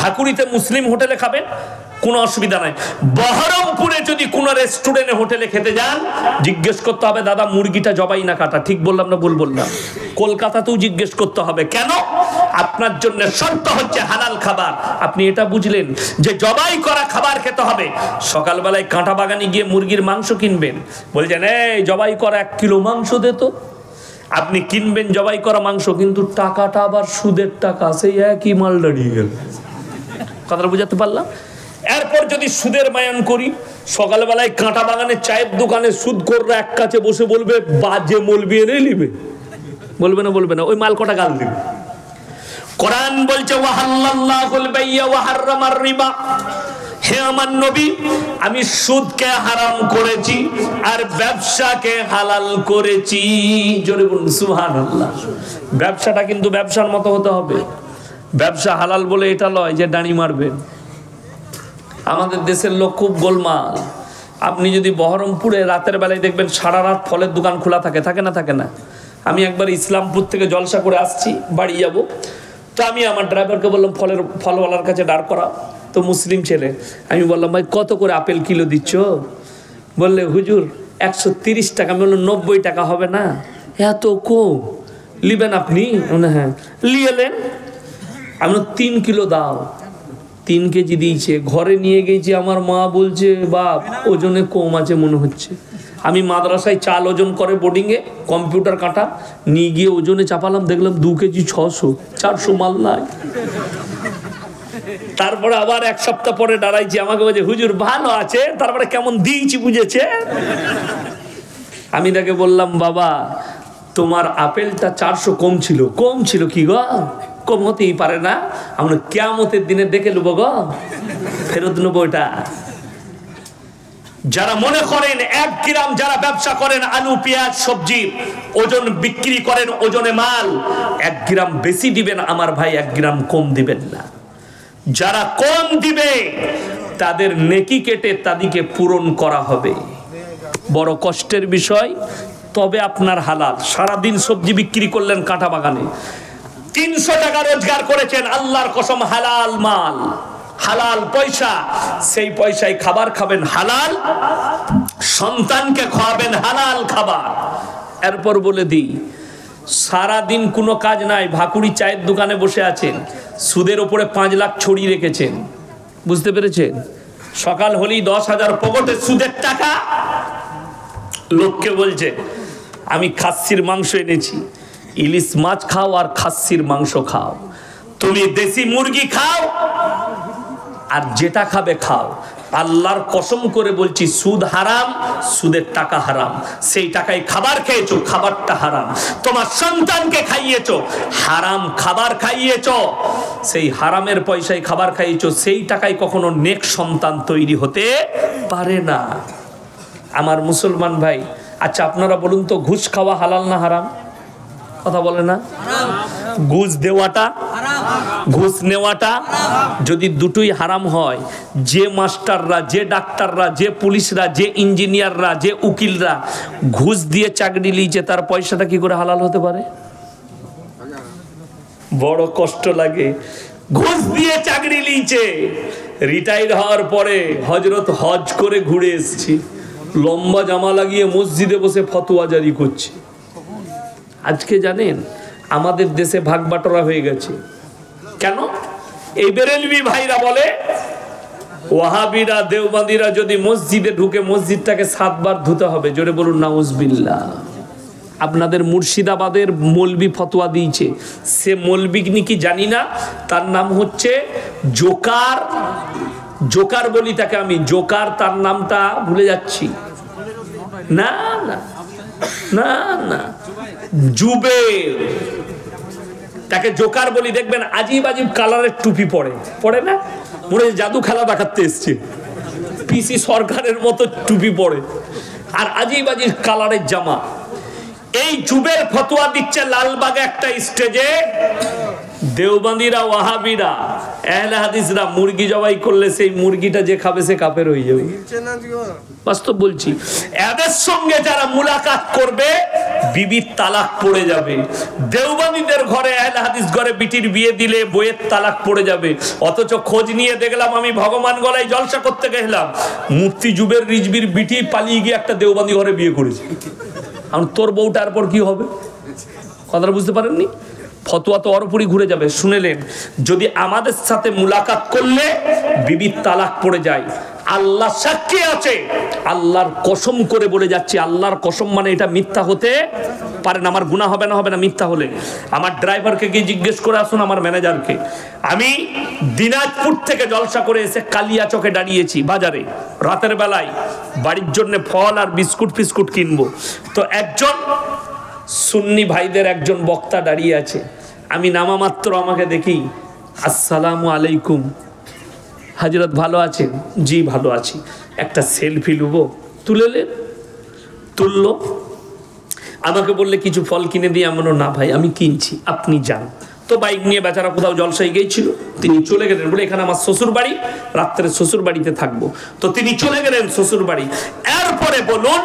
ঢাকুরিতে মুসলিম হোটেলে খাবেন, কোনো অসুবিধা নাই। বহরমপুরে যদি কোনো রেস্টুরেন্টে হোটেলে খেতে যান, জিজ্ঞেস করতে হবে দাদা মুরগিটা জবাই না কাটা। ঠিক বললাম না ভুল বললাম? কলকাতাতেও জিজ্ঞেস করতে হবে। কেন? আপনার জন্য শর্ত হচ্ছে হালাল খাবার। আপনি এটা বুঝলেন যে জবাই করা খাবার খেতে হবে। সকালবেলায় কাঁটা বাগানে গিয়ে মুরগির মাংস কিনবেন, বলছেন এই জবাই করা 1 কিলো মাংস দে তো। আপনি কিনবেন জবাই করা মাংস, কিন্তু টাকাটা আবার সুদের টাকা, সেই একই মাল দাঁড়িয়ে গেল। কথাটা বুঝাতে পারলাম? এরপর যদি সুদের মায়ান করি, সকালবেলায় কাঁটা বাগানে চায়ের দোকানে সুদ কররা এক কাছে বসে বলবে বাজে মলবি এনে নিবে, বলবে না? বলবে না? ওই মাল কটা গাল দিবে। কোরআন বলছে ওয়াহাল্লাল্লাহুল বাইয়া ওয়া হাররামার রিবা, হে আমার নবী আমি সুদকে হারাম করেছি আর ব্যবসাকে হালাল করেছি। জোরে বলুন সুবহানাল্লাহ। ব্যবসাটা কিন্তু ব্যবসার মতো হতে হবে। ব্যবসা হালাল বলে এটা নয় যে ডানি মারবেন। আমাদের দেশের লোক খুব গোলমাল। আপনি যদি বহরমপুরে রাতের বেলায় দেখবেন সারা রাত ফলের দোকান খোলা থাকে, থাকে না? থাকে না? আমি একবার ইসলামপুর থেকে জলসা করে আসছি, বাড়ি যাব, তো আমি আমার ড্রাইভারকে বললাম ফলওয়ালার কাছে দাঁড় করা, তো মুসলিম ছেলে। আমি বললাম ভাই কত করে আপেল কিলো দিচ্ছ? বললে হুজুর 130 টাকা। আমি বললাম 90 টাকা হবে না? এত কম লিবেন আপনি? হ্যাঁ লিয়েলেন। আমি 3 কিলো দাও। 3 কেজি দিয়েছে। ঘরে নিয়ে গেছি, আমার মা বলছে বাপ ওজনে কম আছে মনে হচ্ছে। আমি মাদ্রাসায় চাল ওজন করে বোর্ডিংয়ে, কম্পিউটার কাটা নিয়ে গিয়ে ওজনে চাপালাম, দেখলাম 2 কেজি 600, 400 মাল নাই। তারপরে আবার 1 সপ্তাহ পরে দাঁড়াইছি, আমাকে বলছে হুজুর ভালো আছে, তারপরে কেমন দিয়েছি বুঝেছে। আমি তাকে বললাম বাবা তোমার আপেলটা 400 কম ছিল। কম ছিল কি গো? কম হতেই পারে না। আমরা কিয়ামতের দিনে দেখে নেবো গো, ফেরত নেবো এটা। যারা মনে করেন 1 গ্রাম, যারা ব্যবসা করেন আলু পেঁয়াজ সবজি ওজন বিক্রি করেন, ওজনে মাল 1 গ্রাম বেশি দিবেন আমার ভাই, 1 গ্রাম কম দিবেন না। যারা কম দিবে তাদের নেকি কেটে তাদেরকে পূরণ করা হবে। বড় কষ্টের বিষয়, তবে আপনার হালাল। সারাদিন সবজি বিক্রি করলেন কাঁটা বাগানে, 300 টাকা রোজগার করেছেন, আল্লাহর কসম হালাল মাল, হালাল পয়সা, সেই পয়সায় খাবার খাবেন হালাল, সন্তানকে খাওয়াবেন হালাল খাবার। এরপর বলে দিই, সারাদিন কোনো কাজ নাই, ভাকুড়ি চায়ের দোকানে বসে আছেন, সুদের ওপরে 5 লাখ ছড়িয়ে রেখেছেন। বুঝতে পেরেছেন? সকাল হলেই 10,000 পকেটে সুদের টাকা। লোককে বলছে আমি খাসির মাংস এনেছি, ইলিশ মাছ খাও আর খাসির মাংস খাও, তুমি দেশি মুরগি খাও আর যেটা খাবে খাও। আল্লাহর কসম করে বলছি সুদ হারাম, সুদের টাকা হারাম। সেই টাকায় খাবার খেয়েছো, খাবারটা হারাম। তোমার সন্তানকে খাইয়েছো, হারাম খাবার খাইয়েছো, সেই হারামের পয়সায় খাবার খাইয়েছো, সেই টাকায় কখনো নেক সন্তান তৈরি হতে পারে না। আমার মুসলমান ভাই, আচ্ছা আপনারা বলুন তো ঘুষ খাওয়া হালাল না হারাম? কথা বলে না? ঘুষ দেওয়াটা, ঘুষ নেওয়াটা, যদি দুটোই হারাম হয়, যে মাস্টাররা, যে ডাক্তাররা, যে পুলিশরা, যে ইঞ্জিনিয়াররা, যে উকিলরা ঘুষ দিয়ে চাকরি লিয়েছে, তার পয়সাটা কি করে হালাল হতে পারে? বড় কষ্ট লাগে। ঘুষ দিয়ে চাকরি লিয়েছে, রিটায়ার হওয়ার পরে হজরত হজ করে ঘুরে এসেছি, লম্বা জামা লাগিয়ে মসজিদে বসে ফতোয়া জারি করছে। আজকে জানেন আমাদের দেশে ভাগ বাটোয়ারা হয়ে গেছে। কেন? এই বেরেলভি ভাইরা বলে ওয়াহাবিরা দেওবন্দিরা যদি মসজিদে ঢুকে মসজিদটাকে 7 বার ধুতে হবে। জোরে বলুন নাউজুবিল্লাহ। আপনাদের মুর্শিদাবাদের মৌলবি ফতোয়া দিয়েছে, সে মৌলবি কি জানি না, তার নাম হচ্ছে জোকার, জোকার বলি তাকে আমি, জোকার তার নামটা ভুলে যাচ্ছি। না না না না, জুবের, তাকে জোকার বলি। দেখবেন আজিব আজিব কালারের টুপি পরে, পরে না? মনে জাদু খেলা দেখাতে এসছে, পিসি সরকারের মতো টুপি পরে আর আজিব আজিব কালারের জামা। এই জুবের ফতোয়া দিচ্ছে লালবাগে একটা স্টেজে, দেওবন্দিরা ওয়াহাবিরা আহলে হাদিসরা মুরগি জবাই করলে সেই মুরগিটা যে খাবে সে কাফের হয়ে যাবে। বাস্তব বলছি, এদের সঙ্গে যারা মুলাকাত করবে বিবির তালাক পড়ে যাবে। দেওবন্দীদের ঘরে আহলে হাদিস ঘরে বিটির বিয়ে দিলে বইয়ের তালাক পড়ে যাবে। অথচ খোঁজ নিয়ে দেখলাম, আমি ভগবান গলায় জলসা করতে গেলাম, মুফতি জুবের রিজবির বিটি পালিয়ে গিয়ে একটা দেওবন্দি ঘরে বিয়ে করেছে। আর তোর বউটার পর কি হবে? কথাটা বুঝতে পারেননি? ফতোয়া তো অরপুরি ঘুরে যাবে। শুনেলেন, যদি আমাদের সাথে মুলাকাত করলে বিবির তালাক পড়ে যায়, আল্লাহ সাক্ষী আছে, আল্লাহর কসম করে বলে যাচ্ছি, আল্লাহর কসম মানে এটা মিথ্যা হতে পারে না। আমার গুনাহ হবে না? হবে না মিথ্যা হলে? আমার ড্রাইভারকে গিয়ে জিজ্ঞেস করে আসুন, আমার ম্যানেজারকে। আমি দিনাজপুর থেকে জলসা করে এসে কালিয়াচকে দাঁড়িয়েছি বাজারে, রাতের বেলায় বাড়ির জন্য ফল আর বিস্কুট ফিস্কুট কিনবো। তো একজন সুন্নি ভাইদের একজন বক্তা দাঁড়িয়ে আছে। আমি নামা মাত্র আমাকে দেখি, আসসালামু আলাইকুম হাজরত, ভালো আছেন? জি ভালো আছি, একটা সেলফি নেবো। তুললো, আমাকে বললে কিছু ফল কিনে দিয়ে। আমি বললাম না ভাই আমি কিনছি, আপনি যান। তো বাইক নিয়ে বেচারা কোথাও জলসায় গিয়েছিল, তিনি চলে গেলেন। বলে এখানে আমার শ্বশুর বাড়ি, রাত্রে শ্বশুর বাড়িতে থাকবো। তো তিনি চলে গেলেন শ্বশুর বাড়ি। এরপরে বলুন,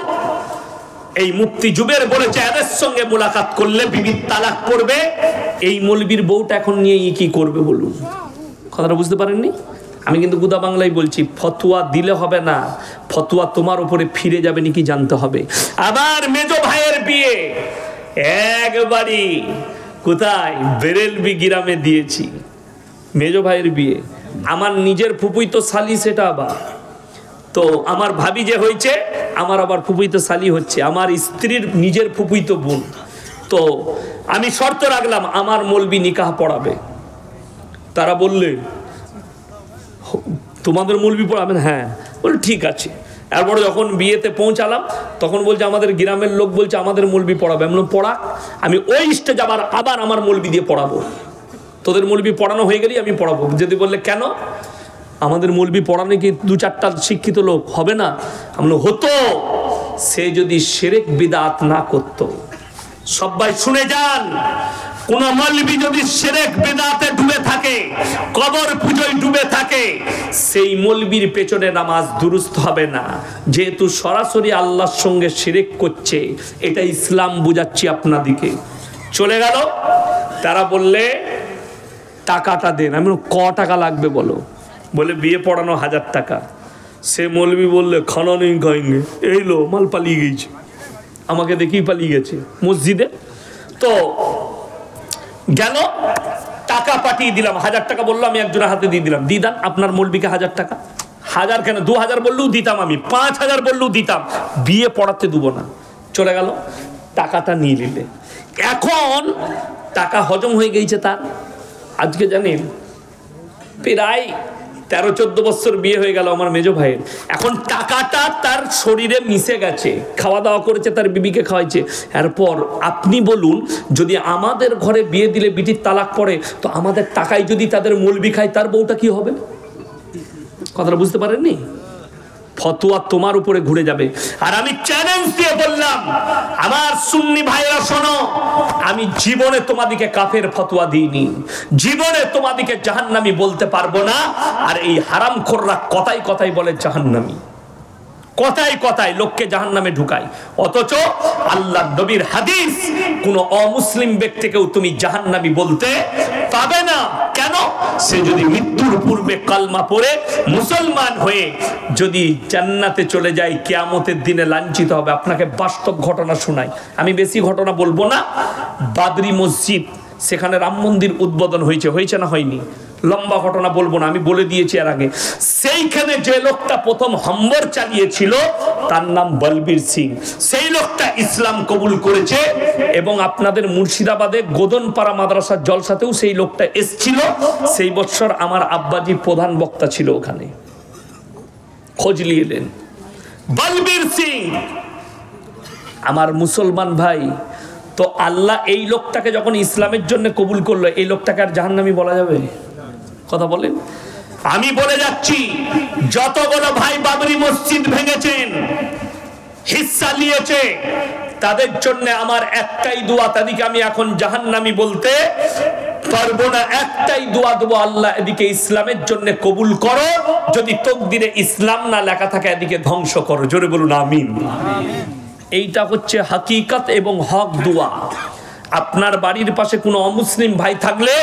এই মুফতি জুবের বলেছে এদের সঙ্গে মুলাকাত করলে বিবির তালাক পড়বে। এই মৌলবীর বউটা এখন নিয়ে কি করবে বলুন? কথাটা বুঝতে পারেননি? আমি কিন্তু গুদা বাংলায় বলছি, ফতোয়া দিলে হবে না, ফতোয়া তোমার উপরে ফিরে যাবে নাকি জানতে হবে। আবার মেজো ভাইয়ের বিয়ে একবারই কোথায় বেরেলবি গ্রামে দিয়েছি। মেজো ভাইয়ের বিয়ে, আমার নিজের ফুপুই তো শালি, সেটা আবার তো আমার ভাবি যে হয়েছে, আমার আবার ফুপুই তো শালি হচ্ছে, আমার স্ত্রীর নিজের ফুপুই তো বোন। তো আমি শর্ত রাখলাম আমার মৌলবি নিকাহ পড়াবে। তারা বললে তোমাদের মৌলবি পড়াবেন? হ্যাঁ। বলে ঠিক আছে। এরপরে যখন বিয়েতে পৌঁছালাম তখন বলছে আমাদের গ্রামের লোক বলছে আমাদের মৌলবি পড়াবে। আমি পড়া, আমি ওই স্টেজ আবার আমার মৌলবি দিয়ে পড়াবো। তোদের মৌলবি পড়ানো হয়ে গেলেই আমি পড়াবো। যদি বললে কেন, আমাদের মৌলবি পড়ানো কি 2-4টা শিক্ষিত লোক হবে না? আমরা হতো, সে যদি শিরক বিদআত না করত। সবাই শুনে যান, কোন মৌলবি যদি শিরক বিদআতে ডুবে থাকে, কবর পূজায় ডুবে থাকে, সেই মৌলবির পেছনে নামাজ দুরুস্ত হবে না। যেহেতু সরাসরি আল্লাহর সঙ্গে শিরক করছে, এটা ইসলাম বুঝাচ্ছি আপনাদিকে। চলে গেল। তারা বললে টাকাটা দেন। আমি ক টাকা লাগবে বলো? বলে বিয়ে পড়ানো 1000 টাকা। সে মৌলবি বললে খানা নেই খাইঙ্গে, এই লো মাল পালিয়ে গেছে। আমাকে দেখেই পালিয়ে গেছে মসজিদে। তো গেল, টাকা পাঠিয়ে দিলাম, 1000 টাকা বললো, আমি একজনের হাতে দিয়ে দিলাম, দিয়ে দেন আপনার মৌলবিকে 1000 টাকা। 1000 কেন, 2000 বললেও দিতাম, আমি 5000 বললেও দিতাম, বিয়ে পড়াতে দেবো না। চলে গেল, টাকাটা নিয়ে নিলে। এখন টাকা হজম হয়ে গেছে তার। আজকে জানেন প্রায় 13-14 বছর বিয়ে হয়ে গেল আমার মেজো ভাইয়ের। এখন টাকাটা তার শরীরে মিশে গেছে, খাওয়া দাওয়া করেছে, তার বিবিকে খাওয়াইছে। এরপর আপনি বলুন, যদি আমাদের ঘরে বিয়ে দিলে বিটির তালাক পড়ে, তো আমাদের টাকায় যদি তাদের মৌলবি খায়, তার বউটা কি হবে? কথাটা বুঝতে পারেননি? ফতোয়া তোমার উপরে ঘুরে যাবে। আর আমি চ্যালেঞ্জ দিয়ে বললাম, আমার সুন্নি ভাইরা শোনো, আমি জীবনে তোমাদিকে কাফের ফতোয়া দিইনি, জীবনে তোমাদিকে জাহান্নামী বলতে পারবো না। আর এই হারামখোররা কথাই কথাই বলে জাহান্নামী, কথাই কথায় লোককে জাহান্নামে ঢুকায়। অথচ আল্লাহর নবীর হাদিস, কোন অমুসলিম ব্যক্তিকেও তুমি জাহান্নামী বলতে পাবে না। কেন? সে যদি মৃত্যুর পূর্বে কালমা পড়ে মুসলমান হয়ে যদি জান্নাতে চলে যায়, কিয়ামতের দিনে লাঞ্ছিত হবে। আপনাকে বাস্তব ঘটনা শোনাই, আমি বেশি ঘটনা বলবো না। বাবরি মসজিদ, সেখানে রাম মন্দির উদ্বোধন হয়েছে না হয়নি? লম্বা ঘটনা বলবো না, আমি বলে দিয়েছি এর আগে। সেইখানে যে লোকটা প্রথম হামবর চালিয়েছিল তার নাম বলবীর সিং। সেই লোকটা ইসলাম কবুল করেছে এবং আপনাদের মুর্শিদাবাদে গোদনপাড়া মাদ্রাসার জলসাতেও সেই লোকটা এসেছিল। সেই বছর আমার আব্বাজি প্রধান বক্তা ছিল ওখানে, খোঁজ নিয়ে এলেন। বলবীর সিং আমার মুসলমান ভাই। তো আল্লাহ এই লোকটাকে যখন ইসলামের জন্য কবুল করলো, এই লোকটাকে আর জাহান্নামী বলা যাবে? কথা বলেন। আমি বলে যাচ্ছি, যতগুলো ভাই বাবরি মসজিদ ভেঙেছেন, হিস্সা নিয়েছে, তাদের জন্য আমার একটাই দোয়া, তাদেরকে আমি এখন জাহান্নামী বলতে পারবো না, একটাই দোয়া দেবো, আল্লাহ এদিকে ইসলামের জন্য কবুল করো, যদি তকদিরে ইসলাম না লেখা থাকে এদিকে ধ্বংস করো। জোরে বলুন আমিন। এইটা হচ্ছে হাকিকত এবং হক দোয়া। আপনার বাড়ির পাশে কোনো অমুসলিম ভাই থাকলে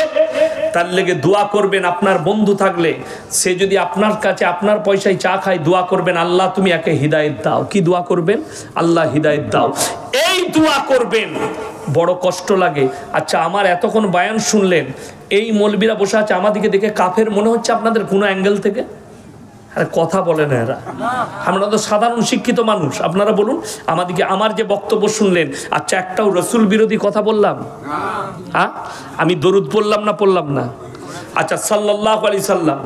তার লেগে দোয়া করবেন। আপনার বন্ধু থাকলে সে যদি আপনার কাছে আপনার পয়সায় চা খায়, দোয়া করবেন আল্লাহ তুমি একে হিদায়েত দাও। কি দোয়া করবেন? আল্লাহ হিদায়েত দাও, এই দোয়া করবেন। বড় কষ্ট লাগে। আচ্ছা, আমার এতক্ষণ বয়ান শুনলেন, এই মৌলবীরা বসে আছে, আমাদেরকে দেখে কাফের মনে হচ্ছে আপনাদের কোনো অ্যাঙ্গেল থেকে? আরে কথা বলে না এরা, আমরা তো সাধারণ শিক্ষিত মানুষ। আপনারা বলুন আমাদেরকে, আমার যে বক্তব্য শুনলেন, আচ্ছা একটাও রসুল বিরোধী কথা বললাম? হ্যাঁ, আমি দরুদ পড়লাম না পড়লাম না? আচ্ছা, সাল্লাল্লাহু আলাইহি সাল্লাম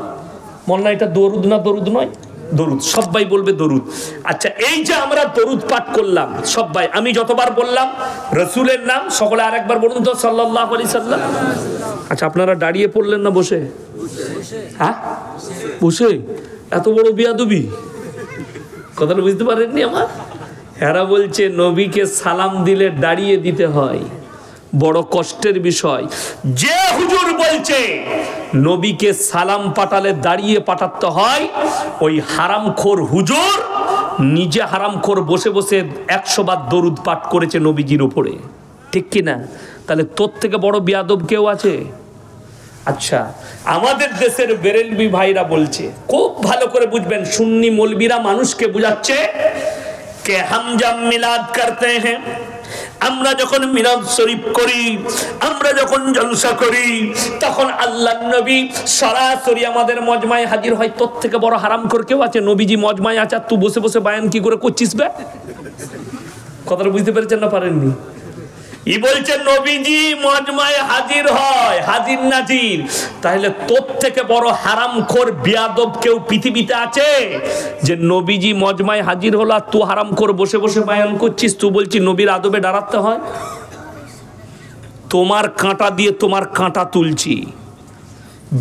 বলনা, এটা দরুদ না দরুদ নয়? দরুদ, সবাই বলবে দরুদ। আচ্ছা, এই যে আমরা দরুদ পাঠ করলাম সবাই, আমি যতবার বললাম রসুলের নাম, সকলে আরেকবার বলুন তো সাল্লাল্লাহু আলাইহি সাল্লাম। আচ্ছা, আপনারা দাঁড়িয়ে পড়লেন না বসে? হ্যাঁ, বসে। এত বড় বিয়াদবি, কথাটা বুঝতে পারেননি আমার? এরা বলছে নবীকে সালাম দিলে দাঁড়িয়ে দিতে হয়, বড় কষ্টের বিষয়। যে হুজুর বলছে নবীকে সালাম পাঠালে দাঁড়িয়ে পাঠাতে হয়, ওই হারামখোর হুজুর নিজে হারামখোর বসে বসে 100 বার দরুদ পাঠ করেছে নবীজির উপরে, ঠিক কি না? তাহলে তোর থেকে বড় বিয়াদব কেউ আছে? আচ্ছা, আমাদের দেশের বেরেলভি ভাইরা বলছে, খুব ভালো করে বুঝবেন, সুন্নি মৌলবীরা মানুষকে বুঝাচ্ছে কে হাম জব মিলাদ করতে হ্যাঁ, আমরা যখন মিলাদ শরীফ করি, আমরা যখন জলসা করি, তখন আল্লাহর নবী সরাসরি আমাদের মজমায় হাজির হয়। তোর থেকে বড় হারামখোর কেউ আছে? নবীজি মজমায় আছে, তুই বসে বসে বায়ান কি করে করছিস বে? কথাটা বুঝতে পেরেছেন না পারেননি? ই বলছে নবীজি মজমায় হাজির হয়, হাজির নাজির। তাহলে তোর থেকে বড় হারামখোর বিয়াদব কেউ পৃথিবীতে আছে যে নবীজি মজমায় হাজির হলো আর তুই হারামখোর বসে বসে বায়ান করছিস? তুই বলছিস নবীর আদবে দাঁড়াতে হয়? তোমার কাঁটা দিয়ে তোমার কাঁটা তুলছি,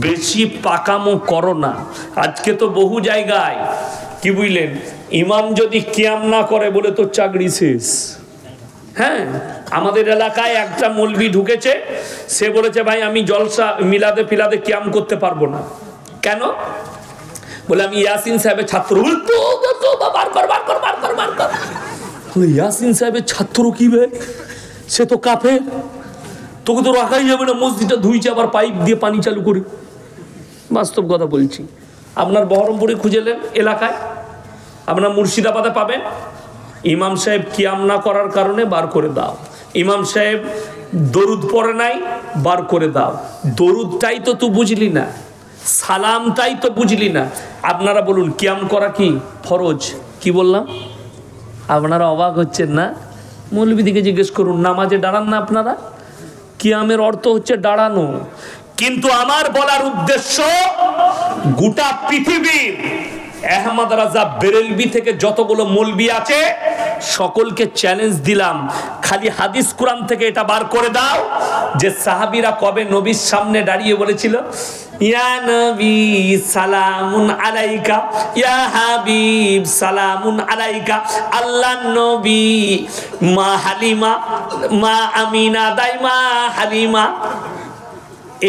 বেশি পাকামো করো না। আজকে তো বহু জায়গায় কি বুঝলেন, ইমাম যদি কিয়াম না করে বলে তোর চাকরি শেষ। হ্যাঁ, আমাদের এলাকায় একটা মৌলবি ঢুকেছে, সে বলেছে ভাই আমি জলসা মিলাদে ফিলাদে কিয়াম করতে পারবো না। কেন? বলে আমি ইয়াসিন সাহেবের ছাত্র। ইয়াসিন সাহেবের ছাত্র কি বে? সে তো কাফের, তোকে তো রাখাই যাবে না। মসজিদটা ধুইছে, আবার পাইপ দিয়ে পানি চালু করে। বাস্তব কথা বলছি। আপনার বহরমপুরে খুঁজেলেন এলাকায়, আপনার মুর্শিদাবাদে পাবেন, ইমাম সাহেব কিয়াম না করার কারণে বার করে দাও। ইমাম সাহেব দরুদ পড়ে নাই, বার করে দাও। দরুদটাই তো তুই বুঝলি না, সালামটাই তো বুঝলি না। আপনারা বলুন কিয়াম করা কি ফরজ? কি বললাম? আপনারা অবাক হচ্ছেন না? মৌলবী দিকে জিজ্ঞেস করুন, নামাজে দাঁড়ান না আপনারা? কিয়ামের অর্থ হচ্ছে দাঁড়ানো। কিন্তু আমার বলার উদ্দেশ্য, গোটা পৃথিবীর আহমদ রাজা বেরেলভি থেকে যতগুলো মৌলবি আছে সকলকে চ্যালেঞ্জ দিলাম, খালি হাদিস কুরআন থেকে এটা বার করে দাও যে সাহাবীরা কবে নবীর সামনে দাঁড়িয়ে বলেছিল ইয়া নবী সালামুন আলাইকা, ইয়া হাবিব সালামুন আলাইকা। আল্লাহ নবী মা হালিমা, মা আমিনা দাইমা হালিমা,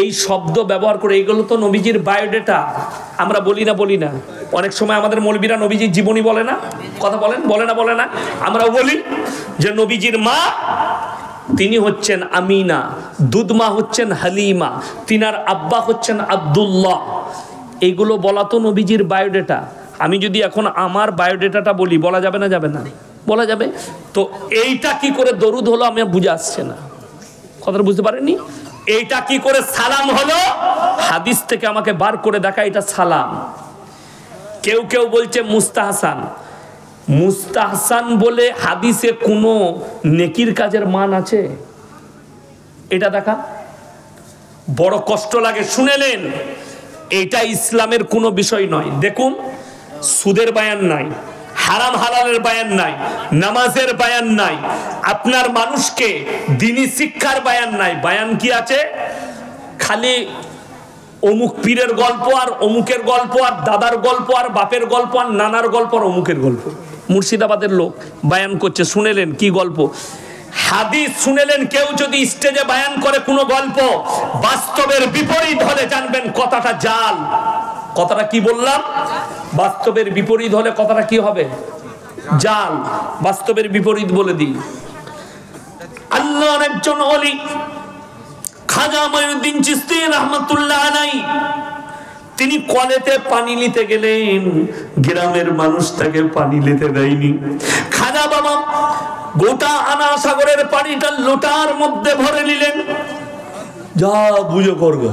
এই শব্দ ব্যবহার করে। এগুলো তো নবীজির বায়োডেটা। আমরা বলি না? অনেক সময় আমাদের মৌলবীরা নবীজির জীবনী বলে না, কথা বলেন, বলে না? আমরাও বলি যে নবীজির মা তিনি হচ্ছেন আমিনা, দুধমা হচ্ছেন হালিমা, তিনার আব্বা হচ্ছেন আব্দুল্লাহ। এইগুলো বলা তো নবীজির বায়োডেটা। আমি যদি এখন আমার বায়োডেটাটা বলি, বলা যাবে না? যাবে না? বলা যাবে। তো এইটা কি করে দরুদ হলো আমি বুঝে আসছে না, কথাটা বুঝতে পারেননি? এইটা কি করে সালাম হলো? হাদিস থেকে আমাকে বার করে দেখা এটা সালাম। কেউ কেউ বলছে মুস্তাহসান। মুস্তাহসান বলে হাদিসে কোনো নেকির কাজের মান আছে? এটা দেখা বড় কষ্ট লাগে। শুনেলেন, এটা ইসলামের কোনো বিষয় নয়। দেখুন, সুদের বায়ান নাই, হারাম হালালের বায়ান নাই, নামাজের বায়ান নাই, আপনার মানুষকে দ্বীনি শিক্ষার বায়ান নাই। বায়ান কি আছে? খালি অমুক পীরের গল্প আর অমুকের গল্প আর দাদার গল্প আর বাপের গল্প আর নানার গল্প আর অমুকের গল্প। মুর্শিদাবাদের লোক বায়ান করছে, শুনেলেন কি গল্প? হাদিস শুনেলেন, কেউ যদি স্টেজে বয়ান করে কোনো গল্প বাস্তবের বিপরীত হলে জানবেন কথাটা জাল। কথাটা কি বললাম? বাস্তবের বিপরীত হলে কথাটা কি হবে? জাল। বাস্তবের বিপরীত বলে দিই। আল্লাহর একজন ওলি খাজা মঈনুদ্দিন চিশতি রাহমাতুল্লাহ আলাইহি, তিনি কলেতে পানি নিতে গেলেন, গ্রামের মানুষ তাকে পানি নিতে দেয়নি। খাজা বাবা গোটা আনা সাগরের পানিটা লোটার মধ্যে ভরে নিলেন। যা বুঝে করগা,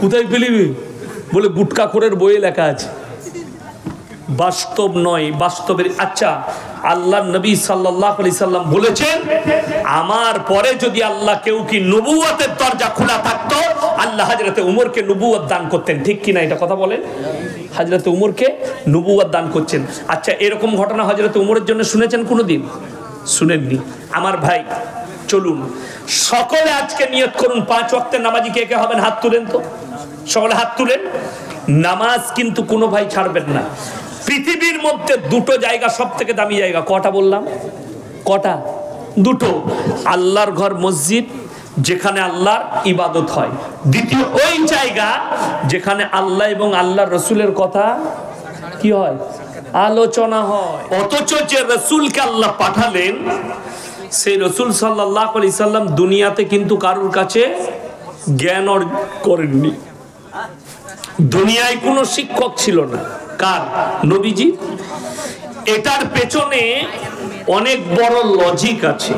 কোথায় ফেলিবি? বলে গুটকাখোরের বইয়ে লেখা আছে। বাস্তব নয়, বাস্তবের। আচ্ছা, আল্লাহ নবী সাল্লাল্লাহু আলাইহি সাল্লাম বলেছেন, আমার পরে যদি আল্লাহ কেউ কি নবুয়তের দরজা খোলা থাকতো, আল্লাহ হযরতে উমরকে নবুয়ত দান করতেন। ঠিক কিনা এটা কথা বলেন? হযরতে উমরকে নবুয়ত দান করছেন। আচ্ছা, এরকম ঘটনা হযরতে উমরের জন্য শুনেছেন কোনোদিন? শুনেননি। আমার ভাই, চলুন সকলে আজকে নিয়ত করুন, 5 ওয়াক্তের নামাজি কে কে হবেন? হাত তুলেন তো, সকলে হাত তুলেন। নামাজ কিন্তু কোনো ভাই ছাড়বেন না। পৃথিবীর মধ্যে দুটো জায়গা সব থেকে দামি জায়গা। কটা বললাম? কটা? দুটো। আল্লাহর ঘর মসজিদ, যেখানে আল্লাহর ইবাদত হয়। দ্বিতীয় ওই জায়গা যেখানে আল্লাহ এবং আল্লাহর রসুলের কথা কি হয়? আলোচনা হয়। অথচ যে রসুলকে আল্লাহ পাঠালেন, সেই রসুল সাল্লাল্লাহু আলাইহি সাল্লাম দুনিয়াতে কিন্তু কারোর কাছে জ্ঞান অর্জন করেননি। দুনিয়ায় কোনো শিক্ষক ছিল না। কার? নবীজি। এটার পেছনে অনেক বড় লজিক আছে।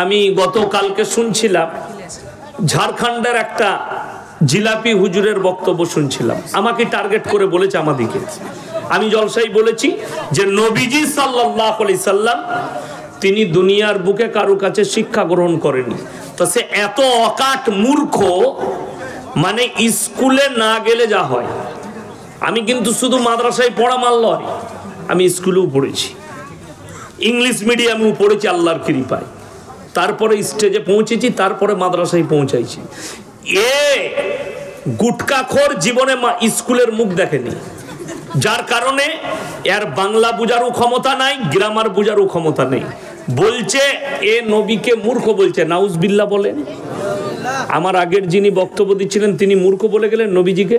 আমি গতকালকে শুনছিলাম, ঝাড়খণ্ডের একটা জিলাপি হুজুরের বক্তব্য শুনছিলাম। আমাকে টার্গেট করে বলেছে আমাদিকে। আমি জলসাই বলেছি যে নবীজি সাল্লাল্লাহু আলাইহি সাল্লাম তিনি দুনিয়ার বুকে কারো কাছে শিক্ষা গ্রহণ করেনি। তো সে এত অকাট মূর্খ, মানে স্কুলে না গেলে যা হয়। আমি কিন্তু শুধু মাদ্রাসায় পড়া মাল নয়, আমি স্কুলেও পড়েছি, ইংলিশ মিডিয়ামেও পড়েছি আল্লাহর কৃপায়। তারপরে স্টেজে পৌঁছেছি, তারপরে মাদ্রাসায় পৌঁছাইছি। এ গুটকাখোর জীবনে স্কুলের মুখ দেখেনি, যার কারণে এর বাংলা বুঝারও ক্ষমতা নাই, গ্রামার বুঝারও ক্ষমতা নেই। বলছে এ নবীকে মূর্খ বলছে। নাউজবিল্লাহ বলেন। আমার আগের যিনি বক্তব্য দিচ্ছিলেন তিনি মূর্খ বলে গেলেন নবীজিকে।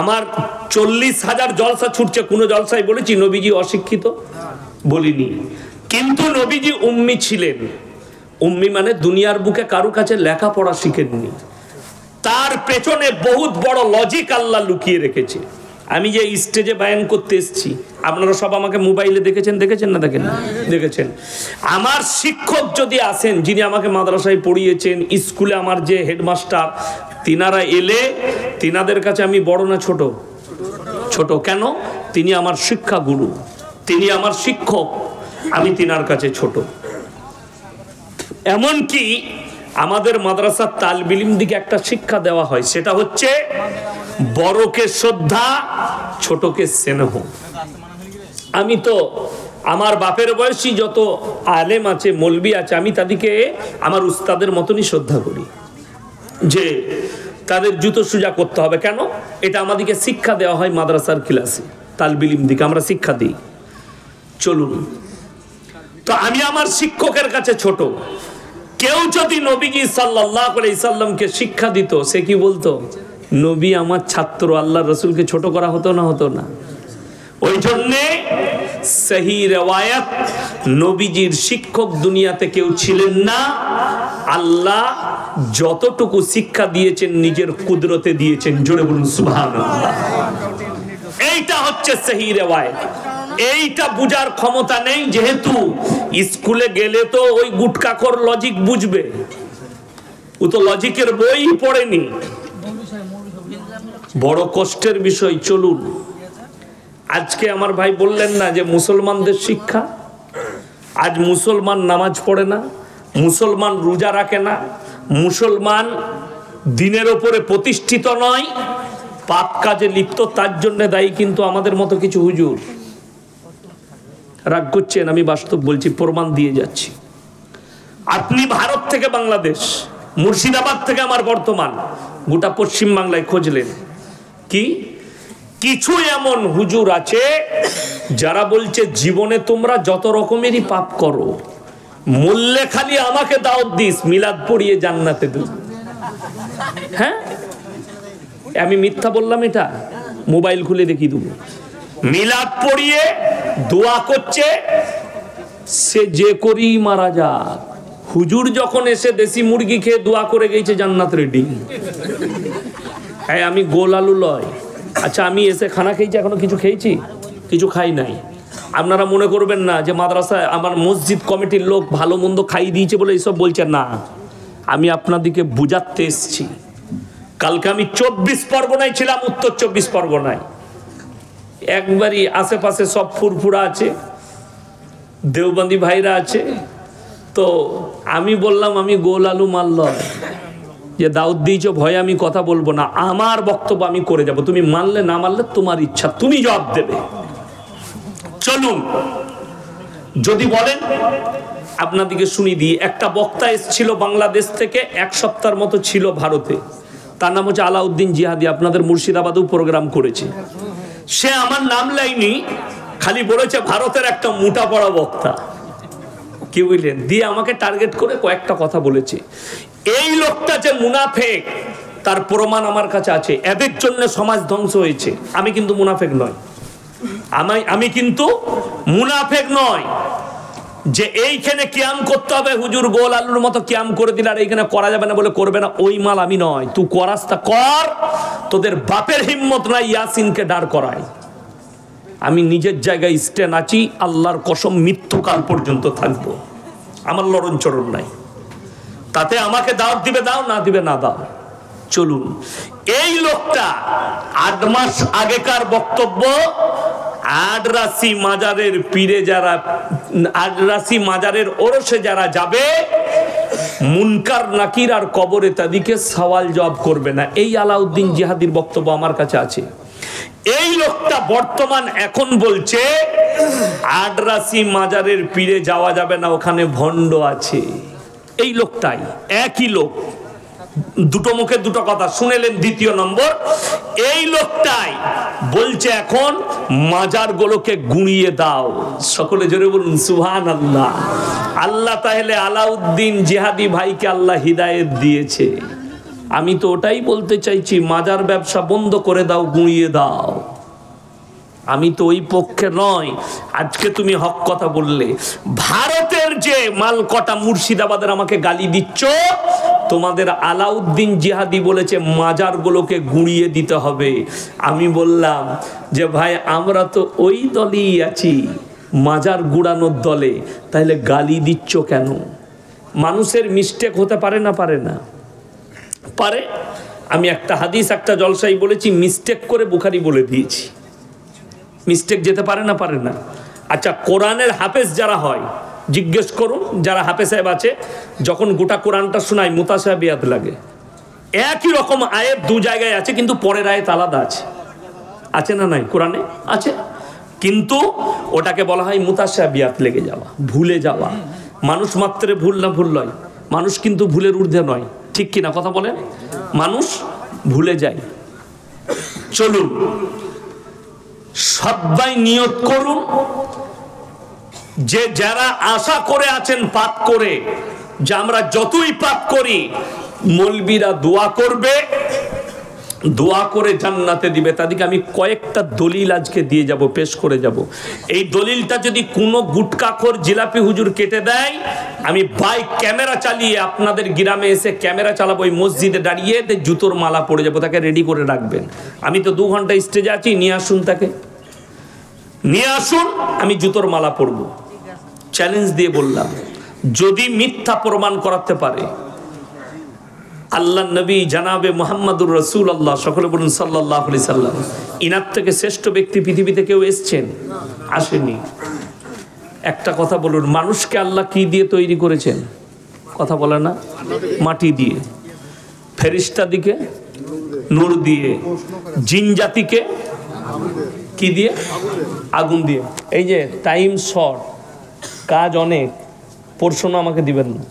আমার 40,000 জলসা ছুটছে, কোনো জলসায় বলেছি নবীজি অশিক্ষিত? বলিনি। কিন্তু নবীজি উম্মি ছিলেন। উম্মি মানে দুনিয়ার বুকে কারো কাছে লেখাপড়া শিখেননি। তার পেছনে বহুত বড় লজিক আল্লাহ লুকিয়ে রেখেছে। আমি যে স্টেজে বায়ান করতে এসেছি, আপনারা সব আমাকে মোবাইলে দেখেছেন না? দেখেছেন। আমার শিক্ষক যদি আসেন, যিনি আমাকে মাদ্রাসায় পড়িয়েছেন, স্কুলে আমার যে হেডমাস্টার, তিনারা এলে তিনাদের কাছে আমি বড় না ছোট? ছোট। কেন? তিনি আমার শিক্ষা গুরু, তিনি আমার শিক্ষক, আমি তিনার কাছে ছোট। এমনকি আমাদের মাদ্রাসার তালবিল ইলম দিকে একটা শিক্ষা দেওয়া হয়, সেটা হচ্ছে বড়কে শ্রদ্ধা, ছোটকে স্নেহ। আমি তো আমার বাপের বয়সী যত আলেম আছে, মৌলবি আছে, আমি তাদেরকে আমার উস্তাদের মতনই শ্রদ্ধা করি, যে তাদের জুতো সোজা করতে হবে। কেন? এটা আমাদেরকে শিক্ষা দেওয়া হয় মাদ্রাসার ক্লাসে, তালবিল ইলম দিকে আমরা শিক্ষা দিই। চলুন, তো আমি আমার শিক্ষকের কাছে ছোট। কেউ যদি নবীজি সাল্লাল্লাহু আলাইহি সাল্লামকে শিক্ষা দিত, সে কি বলতো? নবী আমার ছাত্র, আল্লাহ রসুলকে ছোট করা হতো না? হতো না। ওই জন্যে সহি রিওয়ায়াত, নবীজির শিক্ষক দুনিয়াতে কেউ ছিলেন না। আল্লাহ যতটুকু শিক্ষা দিয়েছেন নিজের কুদরতে দিয়েছেন। জোরে বলুন সুবহানাল্লাহ। এইটা হচ্ছে সহি রিওয়ায়াত। এইটা বুঝার ক্ষমতা নেই, যেহেতু স্কুলে গেলে তো ওই গুটকাখোর লজিক বুঝবে, ও তো লজিকের বই পড়েনি। বড় কষ্টের বিষয়। চলুন, আজকে আমার ভাই বললেন না যে মুসলমানদের শিক্ষা, আজ মুসলমান নামাজ পড়ে না, মুসলমান রোজা রাখে না, মুসলমান দিনের ওপরে প্রতিষ্ঠিত নয়, পাপ কাজে লিপ্ত। তার জন্য দায়ী কিন্তু আমাদের মতো কিছু হুজুর। রাগ করছেন, আমি বাস্তব বলছি, প্রমাণ দিয়ে যাচ্ছি। আপনি ভারত থেকে বাংলাদেশ, মুর্শিদাবাদ থেকে আমার বর্তমান, গোটা পশ্চিম বাংলায় খুঁজলেন, কি কিছু এমন হুজুর আছে যারা বলছে জীবনে তোমরা যত রকমেরই পাপ করো, মূল্যে খালি আমাকে দাওয়াত দিস, মিলাদ পড়িয়ে জান্নাতে দেব। হ্যাঁ, আমি মিথ্যা বললাম? এটা মোবাইল খুলে দেখিয়ে দেবো। মিলাদ পড়িয়ে দোয়া করছে, সে যে করি মারা যাক। হুজুর যখন এসে দেশি মুরগি খেয়ে দোয়া করে গেছে জান্নাত রেডি। হ্যাঁ, আমি গোল আলু লয়। আচ্ছা, আমি এসে খানা খেয়েছি, এখনো কিছু খেয়েছি? কিছু খাই নাই। আপনারা মনে করবেন না যে মাদ্রাসায় আমার মসজিদ কমিটির লোক ভালো মন্দ খাইয়ে দিয়েছে বলে এইসব বলছে না। আমি আপনাদেরকে বুঝাতে এসছি। কালকে আমি 24 পরগনায় ছিলাম, উত্তর 24 পরগনায়। একবারই আশেপাশে সব ফুরফুরা আছে, দেওবন্দি ভাইরা আছে। তো আমি বললাম আমি গোল আলু মারল যে দাউদ দিয়েছ ভয়ে আমি কথা বলবো না, আমার বক্তব্য আমি করে যাব, তুমি মানলে না মানলে তোমার ইচ্ছা, তুমি জবাব দেবে। চলুন, যদি বলেন আপনাদেরকে শুনি দিই। একটা বক্তা এসেছিল বাংলাদেশ থেকে, 1 সপ্তাহের মতো ছিল ভারতে। তার নাম হচ্ছে আলাউদ্দিন জিহাদি, আপনাদের মুর্শিদাবাদেও প্রোগ্রাম করেছে। সে আমার নাম লাইনি, খালি বলেছে ভারতের একটা মোটা পড়া বক্তা। কি বুঝলেন? দিয়ে আমাকে টার্গেট করে কয়েকটা কথা বলেছে। এই লোকটা যে মুনাফেক তার প্রমাণ আমার কাছে আছে। এদের জন্য সমাজ ধ্বংস হয়েছে। আমি কিন্তু মুনাফেক নয়, আমি কিন্তু মুনাফেক নয় যে এইখানে কিয়াম করতে হবে, হুজুর গোল আলুর মতো কিয়াম করে দিলে আর এইখানে করা যাবে না বলে করবে না, ওই মাল আমি নয়। তুই করাস তা কর, তোদের বাপের হিম্মত নাই ইয়াসিনকে দাঁড় করায়। আমি নিজের জায়গায় স্ট্যান্ড আছি, আল্লাহর কসম মৃত্যুকাল পর্যন্ত থাকবো। আমার লড়ন চরণ নাই। তাতে আমাকে দাওয়াত দিবে দাও, না দিবে না দাও। চলুন, এই লোকটা 8 মাস আগেকার বক্তব্য, আডরাসি মাজারের পীরে যারা, আডরাসি মাজারের ওরসে যারা যাবে, মুনকার নাকির আর কবরে তাদেরকে সওয়াল জবাব করবে না। এই আলাউদ্দিন জিহাদির বক্তব্য আমার কাছে আছে। এই লোকটা বর্তমান এখন বলছে আডরাসি মাজারের পীরে যাওয়া যাবে না, ওখানে ভণ্ড আছে। এই লোকটাই, একই লোক, দুটো মুখে দুটো কথা শুনেলেন। দ্বিতীয় নম্বর, এই লোকটাই বলছে এখন মাজারগুলোকে গুঁড়িয়ে দাও। সকলে জোরে বলুন সুবহানাল্লাহ। আল্লাহ তাহলে আলাউদ্দিন জিহাদি ভাইকে আল্লাহ হিদায়েত দিয়েছে। আমি তো ওটাই বলতে চাইছি, মাজার ব্যবসা বন্ধ করে দাও, গুঁড়িয়ে দাও। আমি তো ওই পক্ষে নয়। আজকে তুমি হক কথা বললে। ভারতের যে মাল কটা মুর্শিদাবাদের আমাকে গালি দিচ্ছ, তোমাদের আলাউদ্দিন জিহাদি বলেছে মাজারগুলোকে গুঁড়িয়ে দিতে হবে। আমি বললাম যে ভাই আমরা তো ওই দলই আছি, মাজার গুড়ানোর দলে, তাহলে গালি দিচ্ছ কেন? মানুষের মিস্টেক হতে পারে না? পারে না? পারে। আমি একটা হাদিস, একটা জলসাই বলেছি, মিস্টেক করে বুখারি বলে দিয়েছি। মিস্টেক যেতে পারে না? পারে না। আচ্ছা, কোরআনের হাফেজ যারা হয় জিজ্ঞেস করুন, যারা হাফেজ সাহেব আছে, যখন গোটা কোরআনটা শোনায় মুতাশাবিহাত লাগে। একই রকম আয়াত দু জায়গায় আছে, কিন্তু পরের আয়াত আলাদা আছে। আছে না নাই? কোরআনে আছে, কিন্তু ওটাকে বলা হয় মুতাশাবিহাত, লেগে যাওয়া, ভুলে যাওয়া। মানুষ মাত্রে ভুল না ভুল নয়, মানুষ কিন্তু ভুলের ঊর্ধ্বে নয়। ঠিক কিনা কথা বলেন? মানুষ ভুলে যায়। চলুন, সবাই নিয়ত করুন যে যারা আশা করে আছেন পাপ করে, যে আমরা যতই পাপ করি মৌলবীরা দোয়া করবে, দোয়া করে জান্নাতে দিবে। তাদেরকে আমি কয়েকটা দলিল আজকে দিয়ে যাব, পেশ করে যাব। এই দলিলটা যদি কোনো গুটকাখোর জিলাপি হুজুর কেটে দেয়, আমি বাইক ক্যামেরা চালিয়ে আপনাদের গ্রামে এসে ক্যামেরা চালাবো, ওই মসজিদে দাঁড়িয়ে জুতোর মালা পড়ে যাবো। তাকে রেডি করে রাখবেন। আমি তো 2 ঘন্টা স্টেজে আছি, নিয়ে আসুন, তাকে নিয়ে আসুন, আমি জুতোর মালা পরব। চ্যালেঞ্জ দিয়ে বললাম, যদি মিথ্যা প্রমাণ করাতে পারে আল্লাহ নবী জানাবে মুহাম্মাদুর রাসূলুল্লাহ, সকলে বলুন সাল্লাল্লাহু আলাইহি সাল্লাম, ইনার থেকে শ্রেষ্ঠ ব্যক্তি পৃথিবীতে কেউ এসেছেন? আসেনি। একটা কথা বলুন, মানুষকে আল্লাহ কি দিয়ে তৈরি করেছেন? কথা বলে না? মাটি দিয়ে। ফেরেশতা দিকে নূর দিয়ে। জিন জাতিকে কি দিয়ে? আগুন দিয়ে। এই যে টাইম শর্ট, কাজ অনেক, প্রশ্ন আমাকে দিবেন না,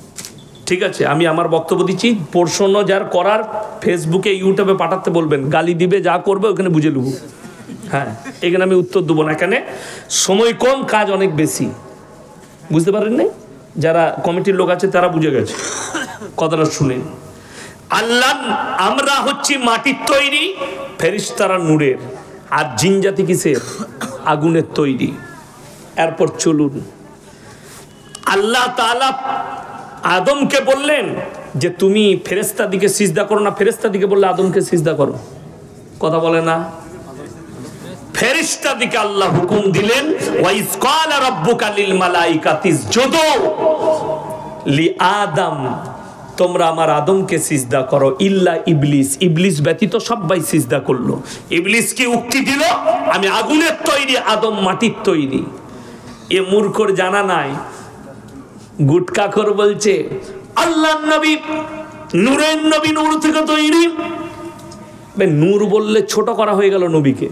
ঠিক আছে? আমি আমার বক্তব্য দিচ্ছি, প্রশ্ন যার করার ফেসবুকে ইউটিউবে পাঠাতে বলবেন, গালি দিবে, যা করবে ওখানে বুঝে নেব। হ্যাঁ, এখানে আমি উত্তর দেবো না, এখানে সময় কম, কাজ অনেক বেশি। বুঝতে পারেন না? যারা কমিটির লোক আছে তারা বুঝে গেছে কথাটা শুনে। আল্লাহ, আমরা হচ্ছি মাটির তৈরি, ফেরেশতারা নূরের, আর জিন জাতি কিসের? আগুনের তৈরি। এরপর চলুন, আল্লাহ তাআলা আদমকে বললেন যে তুমি ফেরেশতা দিকে সিজদা করো না, ফেরেশতা দিকে বললে আদমকে সিজদা করো। কথা বলে না? ফেরেশতা দিকে আল্লাহ হুকুম দিলেন, ওয়াইজ ক্বালা রাব্বুকা লিল মালাইকাতি ইসজুদু লি আদম, তোমরা আমার আদমকে সিজদা করো, ইল্লা ইবলিস, ইবলিস ব্যতীত সবাই সিজদা করলো। ইবলিস কি উক্তি দিল? আমি আগুনের তৈরি, আদম মাটির তৈরি। এ মূর্খর জানা নাই। গুটকাখোর বলছে আল্লাহর নবী নূরের নবী, নূর থেকে তৈরি। নূর বললে ছোট করা হয়ে গেল নবীকে,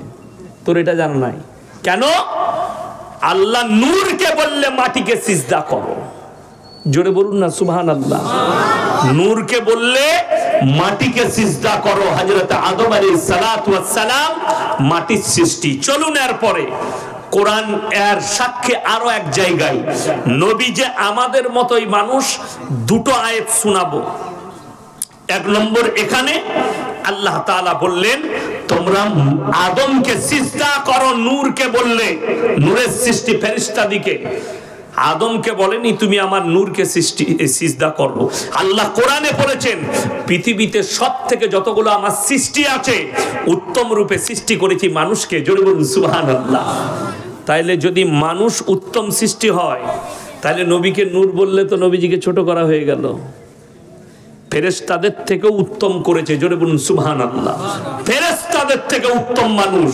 তোর এটা জানা নাই কেন? আল্লাহ নূরকে বললে মাটিকে সিজদা করো। জোরে বলুন না সুবহানাল্লাহ। নূরকে বললে মাটিকে সিজদা করো। হযরত আদম আলাইহিস সালাতু ওয়াস সালাম মাটির সৃষ্টি। চলুন এরপরে কোরআন এর সাক্ষ্যে আরো এক জায়গায় নবী যে আমাদের মতোই মানুষ, দুটো আয়াত শোনাবো। এক নম্বর, এখানে আল্লাহ তাআলা বললেন তোমরা আদমকে সিজদা করো, নূরকে বললে, নূরের সৃষ্টি ফেরেশতা দিকে। আদমকে বলেনি তুমি আমার নূরকে সিজদা করো। আল্লাহ কোরআনে বলেছেন পৃথিবীতে সব থেকে যতগুলো আমার সৃষ্টি আছে উত্তম রূপে সৃষ্টি করেছি মানুষকে। জোরে বলুন সুবহানাল্লাহ। তাইলে যদি মানুষ উত্তম সৃষ্টি হয়, তাহলে নবীকে নূর বললে তো নবীজিকে ছোট করা হয়ে গেল। ফেরেশতাদের থেকেও উত্তম করেছে। জোরে বলুন সুবহানাল্লাহ। ফেরেশতাদের থেকে উত্তম মানুষ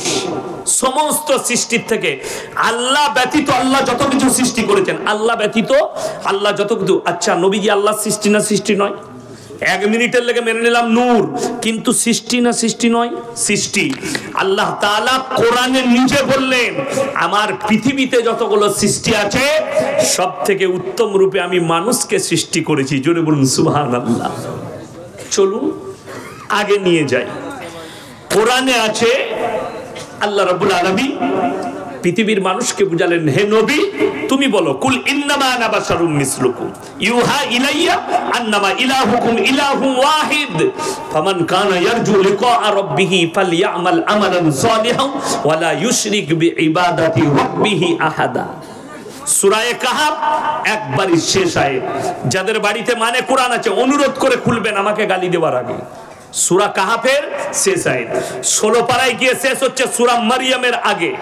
সমস্ত সৃষ্টির থেকে। আল্লাহ ব্যতীত আল্লাহ যত কিছু সৃষ্টি করেছেন, আল্লাহ ব্যতীত আল্লাহ যত কিছু। আচ্ছা, নবীজি আল্লাহ সৃষ্টি না সৃষ্টি নয়? এক মিনিটের লেগে মেনে নিলাম নূর, কিন্তু সৃষ্টি না সৃষ্টি নয়? সৃষ্টি। আল্লাহ তাআলা কোরআনে নিজে বললেন আমার পৃথিবীতে যতগুলো সৃষ্টি আছে সব থেকে উত্তম রূপে আমি মানুষকে সৃষ্টি করেছি। জোরে বলুন সুবহানাল্লাহ। চলুন আগে নিয়ে যাই। কোরআনে আছে আল্লাহ রাব্বুল আলামিন পৃথিবীর মানুষকে বুঝালেন, হে নবী তুমি বলো, কুল ইন্নামা আনা বাশারুম মিসলুকুম ইউহা ইলাইয়া আন্নামা ইলাহুকুম ইলাহুম ওয়াহিদ ফামান কানা ইয়ারজু লিকা রাব্বিহি ফালইয়ামাল আমালান সালিহান ওয়া লা ইউশরিক বিইবাদাতি রাব্বিহি আহাদা। সূরা কাহাফ একবারই শেষ আয়াত। যাদের বাড়িতে মানে কোরআন আছে অনুরোধ করে খুলবেন আমাকে গালি দেওয়ার আগে। সূরা কাহাফের শেষ আয়াত 16 পারায় গিয়ে শেষ হচ্ছে সূরা মারইয়ামের আগে।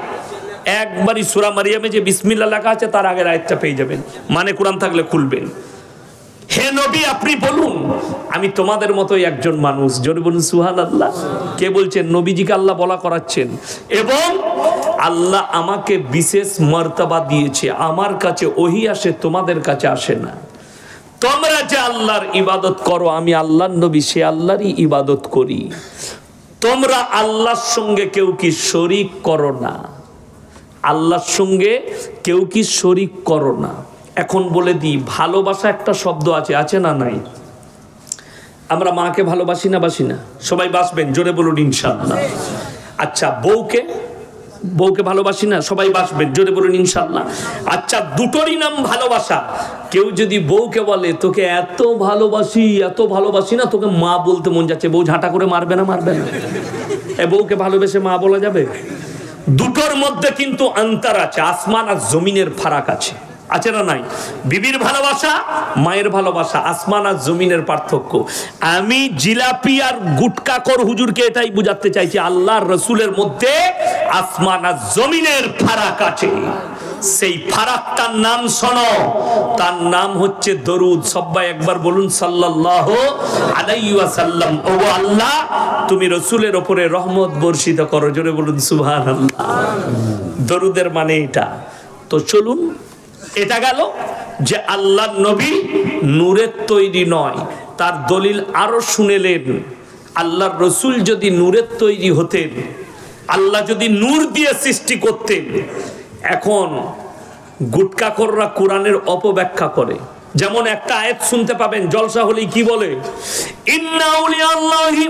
একবারই সূরা মারইয়ামে যে বিসমিল্লাহ লেখা আছে তার আগের আয়াতটা পেয়ে যাবেন, মানে কোরআন থাকলে খুলবেন। হে নবী আপনি বলুন আমি তোমাদের মতোই একজন মানুষ। জোরে বলুন সুবহানাল্লাহ। কে বলছেন? নবীজিকে আল্লাহ বলা করাচ্ছেন। এবং আল্লাহ আমাকে বিশেষ মর্তবা দিয়েছে, আমার কাছে ওহী আসে, তোমাদের কাছে আসে না। তোমরা যে আল্লাহর ইবাদত করো, আমি আল্লাহর নবী সে আল্লাহরই ইবাদত করি। তোমরা আল্লাহর সঙ্গে কেউ কি শরীক করো না, আল্লাহর সঙ্গে কেউ কি শরীক করো না। এখন বলে দিই, ভালোবাসা একটা শব্দ আছে, আছে না নাই? আমরা মাকে ভালোবাসি না, বাসি না? সবাই বাসবেন, জোরে বলুন ইনশাআল্লাহ। আচ্ছা, বউকে ভালোবাসি না? সবাই বাসবেন, জোরে বলুন ইনশাআল্লাহ। আচ্ছা, দুটোরই নাম ভালোবাসা। কেউ যদি বউকে বলে তোকে এত ভালোবাসি না, তোকে মা বলতে মন যাচ্ছে, বউ ঝাঁটা করে মারবে না? মারবে না। এ বউকে ভালোবেসে মা বলা যাবে? দুটোর মধ্যে কিন্তু অন্তর আছে, আসমান আর জমিনের ফারাক আছে, আছে না নাই? বিবির ভালোবাসা, মায়ের ভালোবাসা, আসমান আর জমিনের পার্থক্য। আমি জিলাপি আর গুটকাখোর হুজুরকে এটাই বুঝাতে চাইছি, আল্লাহর রাসূলের মধ্যে আসমান আর জমিনের ফারাক আছে। সেই ফারাকটার নাম শোনো, তার নাম হচ্ছে দরুদ। সবাই একবার বলুন সাল্লাল্লাহু আলাইহি ওয়াসাল্লাম। ও আল্লাহ তুমি রাসূলের উপরে রহমত বর্ষিত করো। জোরে বলুন সুবহানাল্লাহ। দরুদের মানে এটা। তো চলুন, এটা গেল যে আল্লাহর নবী নূরের তৈরি নয়, তার দলিল আরো শুনেলেন। আল্লাহর রাসূল যদি নূরের তৈরি হতেন, আল্লাহ যদি নূর দিয়ে সৃষ্টি করতেন। এখন গুটকাখোররা কোরআনের অপব্যাখ্যা করে, যেমন একটা আয়াত শুনতে পাবেন জলসা হলেই কি বলে, ইন্না আউলিয়াল্লাহি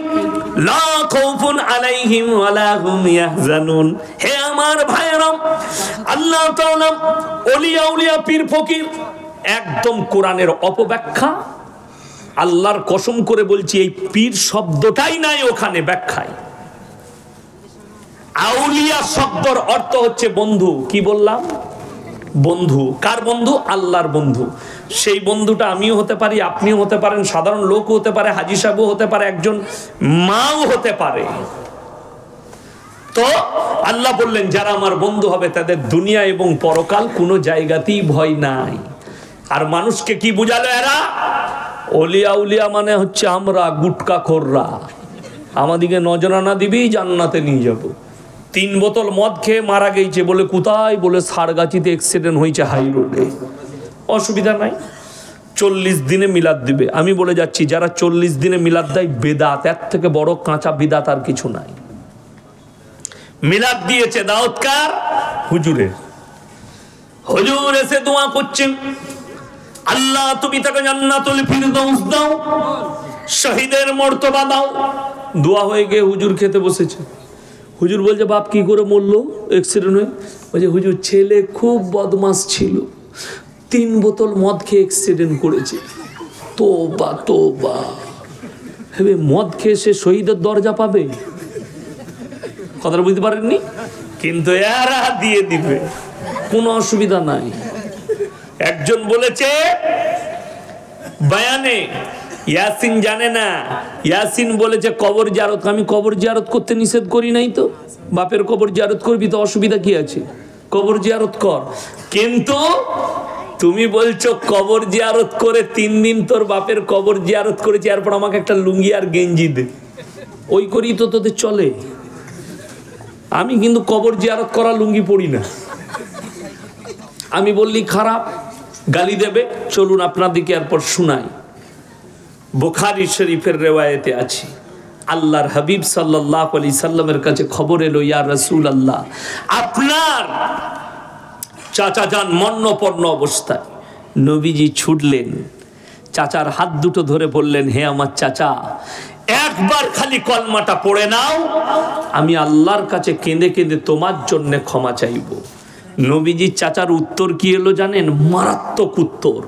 লা খাউফুন আলাইহিম ওয়ালা হুম ইয়াহজানুন। হে আমার ভাইরা, আল্লাহ তাআলা ওলিয়া উলিয়া পীর ফকির একদম কোরআনের অপব্যাখ্যা। আল্লাহর কসম করে বলছি এই পীর শব্দটাই নাই ওখানে ব্যাখ্যায়। আউলিয়া শব্দের অর্থ হচ্ছে বন্ধু। কি বললাম? বন্ধু। কার বন্ধু? আল্লাহর বন্ধু। সেই বন্ধুটা আমিও হতে পারি, আপনিও হতে পারেন, সাধারণ লোকও হতে পারে, হাজী সাহেবও হতে পারে, একজন মাও হতে পারে। তো আল্লাহ বললেন যারা আমার বন্ধু হবে তাদের দুনিয়া এবং পরকাল কোনো জায়গাতেই ভয় নাই। আর মানুষকে কি বুঝালো এরা? ওলিয়া উলিয়া মানে হচ্ছে আমরা গুটকা খোররা, আমাদিকে নজরানা দিবি জান্নাতে নিয়ে যাব। 3 বোতল মদ খেয়ে মারা গেছে বলে কোথায়? বলে সারগাছিতে অ্যাক্সিডেন্ট হয়েছে হাই রোডে। অসুবিধা নাই, 40 দিনে মিলাদ দিবে। আমি বলে যাচ্ছি যারা 40 দিনে মিলাদ দেয় বেদাত, এর থেকে বড় কাঁচা বিদাত আর কিছু নাই। মিলাদ দিয়েছে দাউদকার হুজুরের, হুজুর এসে দোয়া করছেন, আল্লাহ তুমি তাকে জান্নাতুল ফিরদাউস দাও, শহীদের মর্তবা দাও। দোয়া হয়ে গিয়ে হুজুর খেতে বসেছে। হুজুর বলছে বাপ কি করে মরলো? অ্যাক্সিডেন্ট হয়ে। বলছে হুজুর ছেলে খুব বদমাস ছিল, 3 বোতল মদ খেয়ে অ্যাক্সিডেন্ট করেছে। তোবা তোবা, ভেবে মদ খেয়ে সে শহীদের দরজা পাবে? কথাটা বুঝতে পারেননি? কিন্তু এরা দিয়ে দিবে, কোনো অসুবিধা নাই। একজন বলেছে বয়ানে, ইয়াসিন জানে না, ইয়াসিন বলেছে কবর জিয়ারত। আমি কবর জিয়ারত করতে নিষেধ করি নাই তো। বাপের কবর জিয়ারত করবি তো অসুবিধা কি আছে? কবর জিয়ারত কর। কিন্তু তুমি বলছো কবর জিয়ারত করে 3 দিন তোর বাপের কবর জিয়ারত করেছি, এরপর আমাকে একটা লুঙ্গি আর গেঞ্জি দে, ওই করি তো তোদের চলে। আমি কিন্তু কবর জিয়ারত করা লুঙ্গি পড়ি না। আমি বললি খারাপ, গালি দেবে। চলুন আপনাদেরকে এরপর শুনাই। বুখারী শরীফের রেওয়ায়েতে আছে, আল্লাহর হাবিব সাল্লাল্লাহু আলাইহি সাল্লামের কাছে খবর এলো, ইয়া রাসূলুল্লাহ আপনার চাচা যান মরণাপন্ন অবস্থায়। নবীজি ছুটলেন, চাচার হাত দুটো ধরে বললেন, হে আমার চাচা একবার খালি কলমাটা পড়ে নাও, আমি আল্লাহর কাছে কেঁদে কেঁদে তোমার জন্য ক্ষমা চাইব। নবীজির চাচার উত্তর কি এলো জানেন? মারাত্মক উত্তর।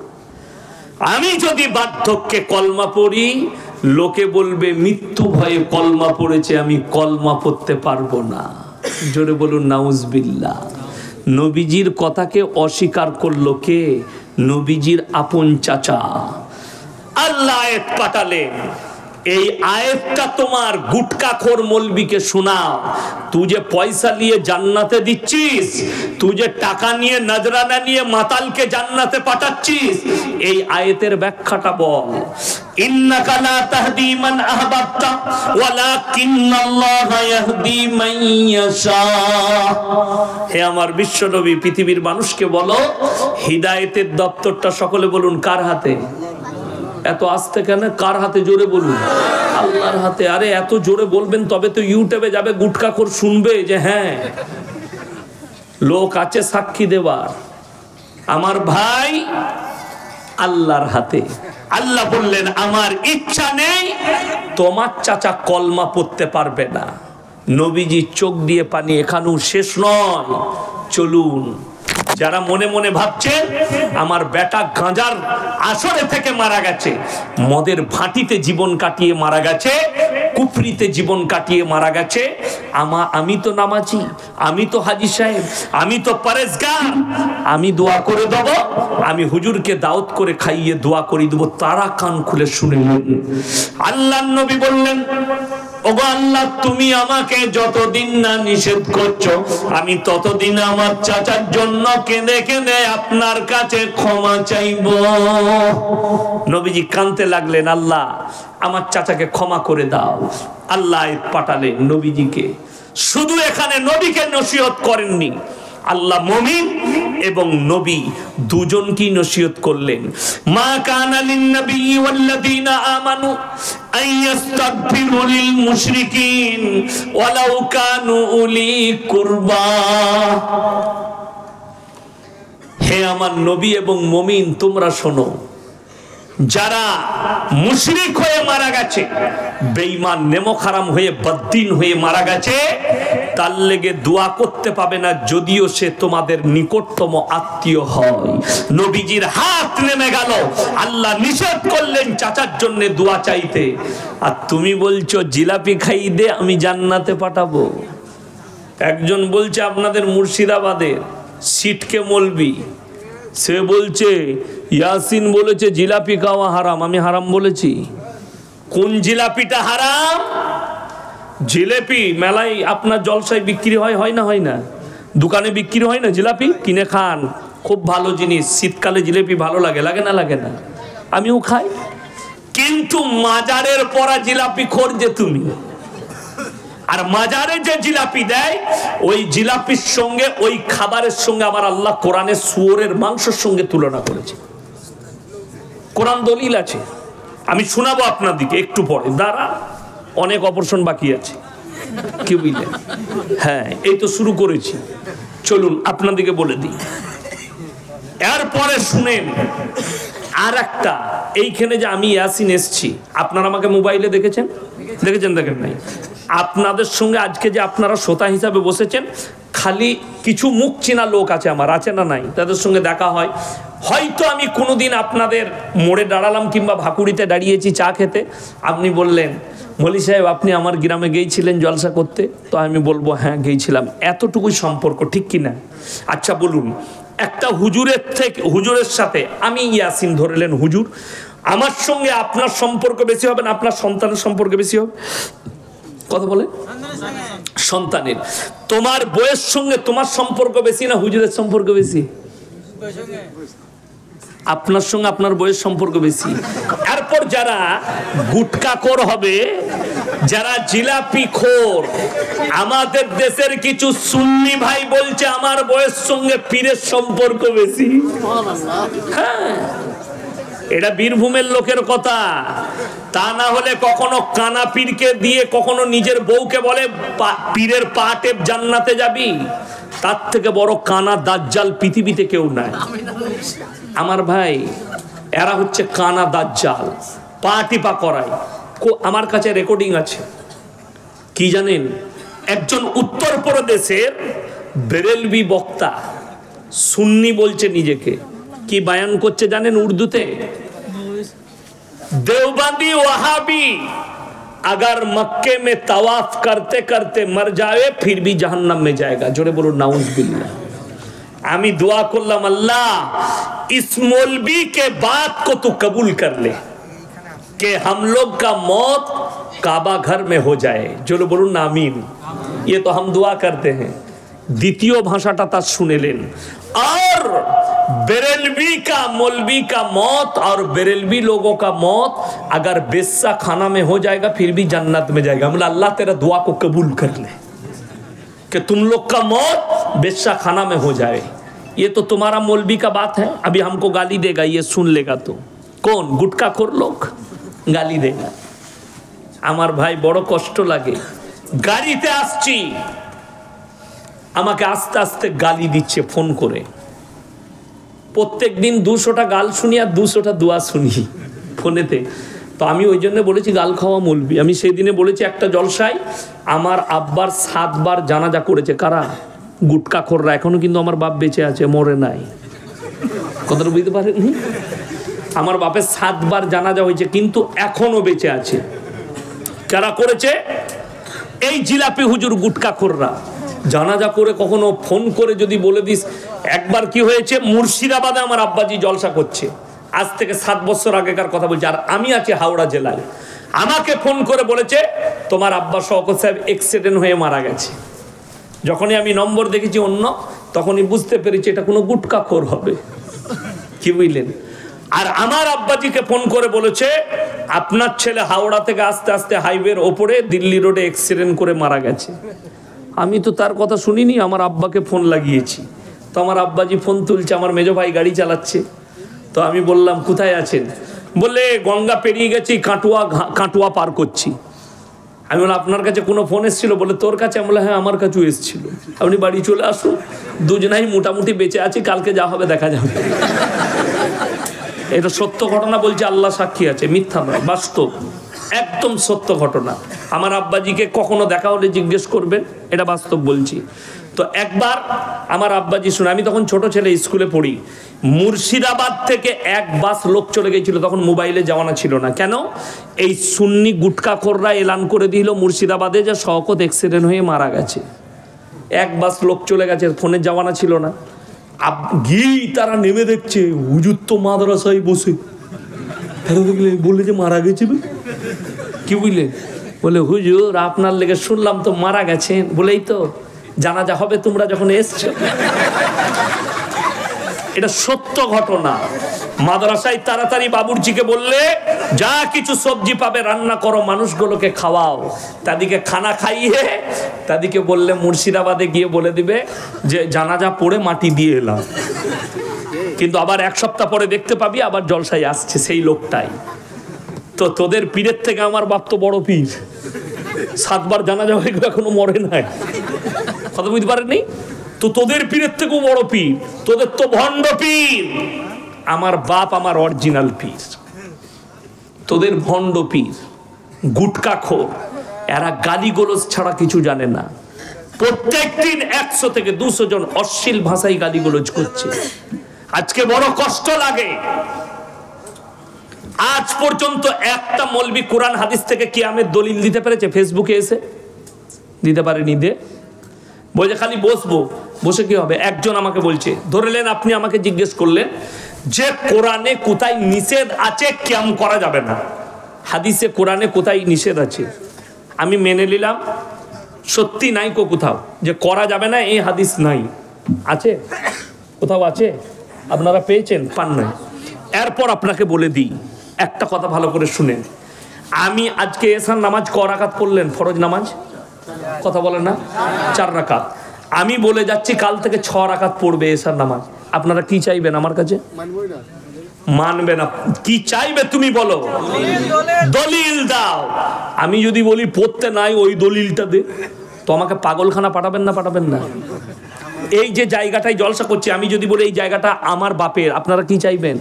আমি যদি বার্ধক্যে কলমা পড়ি লোকে বলবে মৃত্যু ভয়ে কলমা পড়েছে, আমি কলমা পড়তে পারবো না। জোরে বলুন নাউজুবিল্লাহ। নবীজির কথাকে অস্বীকার করলো কে? নবীজির আপন চাচা। আল্লাহ আয়াত পাঠালেন, এই আয়াতটা তোমার গুটকাখোর মৌলবীকে শোনাও। তুই যে পয়সা নিয়ে জান্নাতে দিচ্ছিস, তুই যে টাকা নিয়ে নজরানা নিয়ে মাতালকে জান্নাতে পাঠাচ্ছিস, এই আয়াতের ব্যাখ্যাটা বল। ইন্নাকা লা তাহদি মান আহবাবতা ওয়ালাকিন্নাল্লাহা ইয়াহদি মান ইয়াশা। হে আমার বিশ্বনবী, পৃথিবীর মানুষকে বলো হিদায়াতের দপ্তরটা সকলে বলুন কার হাতে? এত আস্তে কেন? কার হাতে? জোরে বলুন। আল্লাহর হাতে। আরে এত জোরে বলবেন তবে তো ইউটিউবে যাবে, গুটকাখোর শুনবে যে হ্যাঁ লোক আছে সাক্ষী দেওয়ার। আমার ভাই আল্লাহর হাতে। আল্লাহ বললেন আমার ইচ্ছা নেই তোমার চাচা কলমা পড়তে পারবে না। নবীজি চোখ দিয়ে পানি। এখানেও শেষ নয়, চলুন। যারা মনে মনে ভাবছেন আমার বেটা গাঁজার আসরে থেকে মারা গেছে, মদের ভাটিতে জীবন কাটিয়ে মারা গেছে, কুফরিতে জীবন কাটিয়ে মারা গেছে, আমি তো নামাজি, আমি তো হাজী সাহেব, আমি তো পরেজগার, আমি দোয়া করে দেব, আমি হুজুরকে দাওয়াত করে খাইয়ে দোয়া করে দেব, তারা কান খুলে শুনে নেন। আল্লাহর নবী বললেন, ওগো আল্লাহ তুমি আমাকে যতদিন না নিষেধ করছো আমি ততদিন আমার চাচার জন্য কেঁদে কেঁদে আপনার কাছে ক্ষমা চাইব। নবীজি কাঁদতে লাগলেন, আল্লাহ আমার চাচাকে ক্ষমা করে দাও। আল্লাহ পাঠালেন নবীজিকে। শুধু এখানে নবীকে নসিহত করেননি, আল্লাহ মুমিন এবং নবী দুজনকেই নসিহত করলেন। মা কানা লিন নবী ওয়াল্লাযীনা আমানু আইয়াস্তাগফিরু লিল মুশরিকিন ওয়ালাউ কানু উলি কুরবা। হে আমার নবী এবং মুমিন তোমরা শোনো, যারা মুশরিক হয়ে মারা গেছে, বেঈমান নেমক হারাম হয়ে বদ্দিন হয়ে মারা গেছে, তার লেগে দোয়া করতে পাবে না যদিও সে তোমাদের নিকটতম আত্মীয় হয়। নবীজির হাত নেমে গেল, আল্লাহ নিষেধ করলেন চাচার জন্য দোয়া চাইতে, আর তুমি বলছো জিলাপি খাইয়ে দে আমি জান্নাতে পাঠাবো। একজন বলছে আপনাদের মুর্শিদাবাদের সিটকে মলবি, সে বলছে ইয়াসিন বলেছে জিলাপি খাওয়া হারাম, আমি হারাম বলেছি? কোন জিলাপিটা হারাম? জিলাপি মেলায় আপনার জলসায় বিক্রি হয় না হয় না? দোকানে বিক্রি হয় না জিলাপি? কিনে খান, খুব ভালো জিনিস। শীতকালে জিলাপি ভালো লাগে, লাগে না? লাগে না? আমিও খাই। কিন্তু মাজারের পরা জিলাপি খোর যে তুমি, আর মাজারে যে জিলাপি দেয় ওই জিলাপির সঙ্গে ওই খাবারের সঙ্গে আমার আল্লাহ কোরআনে শুয়োরের মাংসের সঙ্গে তুলনা করেছে। কোরআন দলিল আছে, আমি শোনাবো আপনাদিকে একটু পরে। দাঁড়া, অনেক অপারেশন বাকি আছে, কি বুঝলেন? হ্যাঁ, এই তো শুরু করেছি, চলুন আপনাদিকে বলে দিই। এরপরে শুনেন আর একটা, এইখানে যে আমি ইয়াসিন এসছি, আপনারা আমাকে মোবাইলে দেখেছেন? দেখেছেন? দেখেন নাই? আপনাদের সঙ্গে আজকে যে আপনারা শ্রোতা হিসাবে বসেছেন, খালি কিছু মুখ চেনা লোক আছে আমার, আছে না নাই? তাদের সঙ্গে দেখা হয়। হয়তো আমি কোনোদিন আপনাদের মোড়ে দাঁড়ালাম কিংবা ভাকুড়িতে দাঁড়িয়েছি চা খেতে, আপনি বললেন মলি সাহেব আপনি আমার গ্রামে গিয়েছিলেন জলসা করতে, তো আমি বলবো হ্যাঁ গিয়েছিলাম। এতটুকুই সম্পর্ক, ঠিক কি না? আচ্ছা বলুন, একটা হুজুরের সাথে আমি ইয়াসিন ধরলেন হুজুর, আমার সঙ্গে আপনার সম্পর্ক বেশি হবে না আপনার সন্তানের সম্পর্ক বেশি হবে? কথা বলে সন্তানের। তোমার বইয়ের সঙ্গে তোমার সম্পর্ক বেশি না হুজুরের সম্পর্ক বেশি? আপনার সঙ্গে আপনার বইয়ের সম্পর্ক বেশি। এরপর যারা গুটকাখোর হবে, যারা জিলাপি খোর, আমাদের দেশের কিছু সুন্নি ভাই বলছে আমার বইয়ের সঙ্গে পীরের সম্পর্ক বেশি। হ্যাঁ, এটা বীরভূমের লোকের কথা। তা না হলে কখনো কানা পীরকে দিয়ে কখনো নিজের বউকে বলে পীরের পা টেপ জান্নাতে যাবি। তার থেকে বড় কানা দাজ্জাল পৃথিবীতে কেউ নাই। আমার ভাই, এরা হচ্ছে কানা দাজ্জাল, পা টিপা করায়। আমার কাছে রেকর্ডিং আছে, কি জানেন? একজন উত্তরপ্রদেশের বেরেলভি বক্তা, সুন্নি বলছে নিজেকে, কি বয়ান করছে জানেন উর্দুতে? देवबंदी वहाबी अगर मक्के में तवाफ करते करते मर जाए फिर भी जहन्नम में जाएगा। जोरे बोलो नाउज बिल्लाह। आमी दुआ करलाम अल्लाह इस मौलवी के बात को तू कबूल कर ले कि हम लोग का मौत काबा घर में हो जाए। जोरे बोलो आमीन। ये तो हम दुआ करते हैं। द्वितीय भाषाटा तार सुनेलेन। और बेरेलवी का मौलवी का मौत और बेरेलवी लोगों का मौत अगर बेस्सा खाना में हो जाएगा फिर भी जन्नत में जाएगा। मतलब अल्लाह तेरा दुआ को कबूल कर ले कि तुम लोग का मौत बेस्सा खाना में हो जाए। ये तो तुम्हारा मौलवी का बात है, अभी हमको गाली देगा, ये सुन लेगा तो। कौन? गुटखाखोर लोग गाली देगा। আমার ভাই বড় কষ্ট লাগে, গাড়িতে আসছি আমাকে আস্তে আস্তে গালি দিচ্ছে ফোন করে। প্রত্যেক দিন 200টা গাল শুনি আর 200টা দোয়া শুনি ফোনেতে। তো আমি ওই জন্য বলেছি গাল খাওয়া মৌলবি। আমি সেই দিনে বলেছি একটা জলসায় আমার আব্বার 7 বার জানাজা করেছে। কারা? গুটখাখোররা। এখনো কিন্তু আমার বাপ বেঁচে আছে, মরে নাই। কথাটা বুঝতে পারেননি? আমার বাপের 7 বার জানাজা হয়েছে কিন্তু এখনো বেঁচে আছে। কারা করেছে? এই জিলাপি হুজুর গুটখাখোররা। জানাজা করে কখনো ফোন করে যদি বলে দিস। একবার কি হয়েছে, মুর্শিদাবাদে আমার আব্বাজি জলসা করছে, আজ থেকে 7 বছর আগেকার কথা বলছি, আর আমি আছি হাওড়া জেলায়। আমাকে ফোন করে বলেছে তোমার আব্বা শওকত সাহেব অ্যাক্সিডেন্ট হয়ে মারা গেছে। যখনই আমি নম্বর দেখেছি অন্য, তখনই বুঝতে পেরেছি এটা কোনো গুটখাখোর হবে, কি বুঝলেন? আর আমার আব্বাজিকে ফোন করে বলেছে আপনার ছেলে হাওড়া থেকে আস্তে আস্তে হাইওয়ের ওপরে দিল্লি রোডে অ্যাক্সিডেন্ট করে মারা গেছে। আমি তো তার কথা শুনিনি, আমার আব্বাকে ফোন লাগিয়েছি। তো আমার আব্বাজি ফোন তুলছে, আমার মেজো ভাই গাড়ি চালাচ্ছে। তো আমি বললাম কোথায় আছেন? বললে গঙ্গা পেরিয়ে গেছি, কাটুয়া পার করছি। আমি বললাম আপনার কাছে কোনো ফোন এসেছিল? বলে তোর কাছে? আমি বললাম হ্যাঁ আমার কাছেও এসেছিল। আপনি বাড়ি চলে আসুন, দুজনাই মোটামুটি বেঁচে আছি, কালকে যা হবে দেখা যাবে। এটা সত্য ঘটনা বলছে, আল্লাহ সাক্ষী আছে, মিথ্যা নয়, বাস্তব, একদম সত্য ঘটনা। আমার আব্বাজিকে কখনো দেখা হলে জিজ্ঞেস করবেন, এটা বাস্তব বলছি। তো একবার আমার আব্বাজি শুনে, আমি তখন ছোট ছেলে, স্কুলে পড়ি, মুর্শিদাবাদ থেকে এক বাস লোক চলে গেছিল, তখন মোবাইলে জামানা ছিল না। কেন? এই সুন্নি গুটকাখোররা এলান করে দিল মুর্শিদাবাদে যে শওকত অ্যাক্সিডেন্ট হয়ে মারা গেছে। এক বাস লোক চলে গেছে, ফোনের জামানা ছিল না। গিয়েই তারা নেমে দেখছে হুজুর তো মাদ্রাসায় বসে। তারা দেখলে বললে যে মারা গেছিল। কি বুঝলেন? বলে হুজুর আপনার লেগে শুনলাম তো মারা গেছেন। বলেই তো জানাজা হবে তোমরা যখন এসছো। এটা সত্য ঘটনা। মাদ্রাসায় তাড়াতাড়ি বাবুর্চিকে বললে যা কিছু সবজি পাবে রান্না করো, মানুষগুলোকে খাওয়াও। তাদেরকে খানা খাইয়ে তাদেরকে বললে মুর্শিদাবাদে গিয়ে বলে দিবে যে জানাজা পড়ে মাটি দিয়ে এলাম। কিন্তু আবার এক সপ্তাহ পরে দেখতে পাবি আবার জলসায় আসছে সেই লোকটাই। তো তোদের পীরের থেকে আমার বাপ তো বড় পীর, 7 বার জানাজা হয়ে গেল এখনো মরে নাই। কথা বুঝতে পারেননি? তো তোদের পীরের থেকেও বড় পীর, তোদের তো ভণ্ড পীর। আমার বাপ আমার অরিজিনাল পীর, তোদের ভণ্ড পীর গুটকাখোর। এরা গালিগোলজ ছাড়া কিছু জানে না। প্রত্যেক দিন 100 থেকে 200 জন অশ্লীল ভাষায় গালিগোলজ করছে। আজকে বড় কষ্ট লাগে, আজ পর্যন্ত একটা মৌলবি কোরআন হাদিস থেকে কিয়ামের দলিল দিতে পেরেছে? ফেসবুকে এসে দিতে পারেনি। দে বলছে খালি বসবো, বসে কি হবে? একজন আমাকে বলছে, ধরলেন আপনি আমাকে জিজ্ঞেস করলেন যে কোরআনে কোথায় নিষেধ আছে কিয়াম করা যাবে না, হাদিসে কোরআনে কোথায় নিষেধ আছে? আমি মেনে নিলাম সত্যি নাই কোথাও যে করা যাবে না, এই হাদিস নাই। আছে কোথাও? আছে? আপনারা পেয়েছেন? পান নাই। এরপর আপনাকে বলে দিই একটা কথা ভালো করে শুনেন। আমি আজকে এসার নামাজ ক রাকাত পড়লেন? ফরজ নামাজ কথা বলেন না, 4 রাকাত। আমি বলে যাচ্ছি কাল থেকে 6 রাকাত পড়বে এসার নামাজ। আপনারা কি চাইবেন আমার কাছে? মানবে না। কি চাইবে তুমি বলো? দলিল দাও। আমি যদি বলি পড়তে নাই, ওই দলিলটা দে, তো আমাকে পাগলখানা পাঠাবেন না? পাঠাবেন না? এই যে জায়গাটায় জলসা করছি, আমি যদি বলি এই জায়গাটা আমার বাপের, আপনারা কি চাইবেন?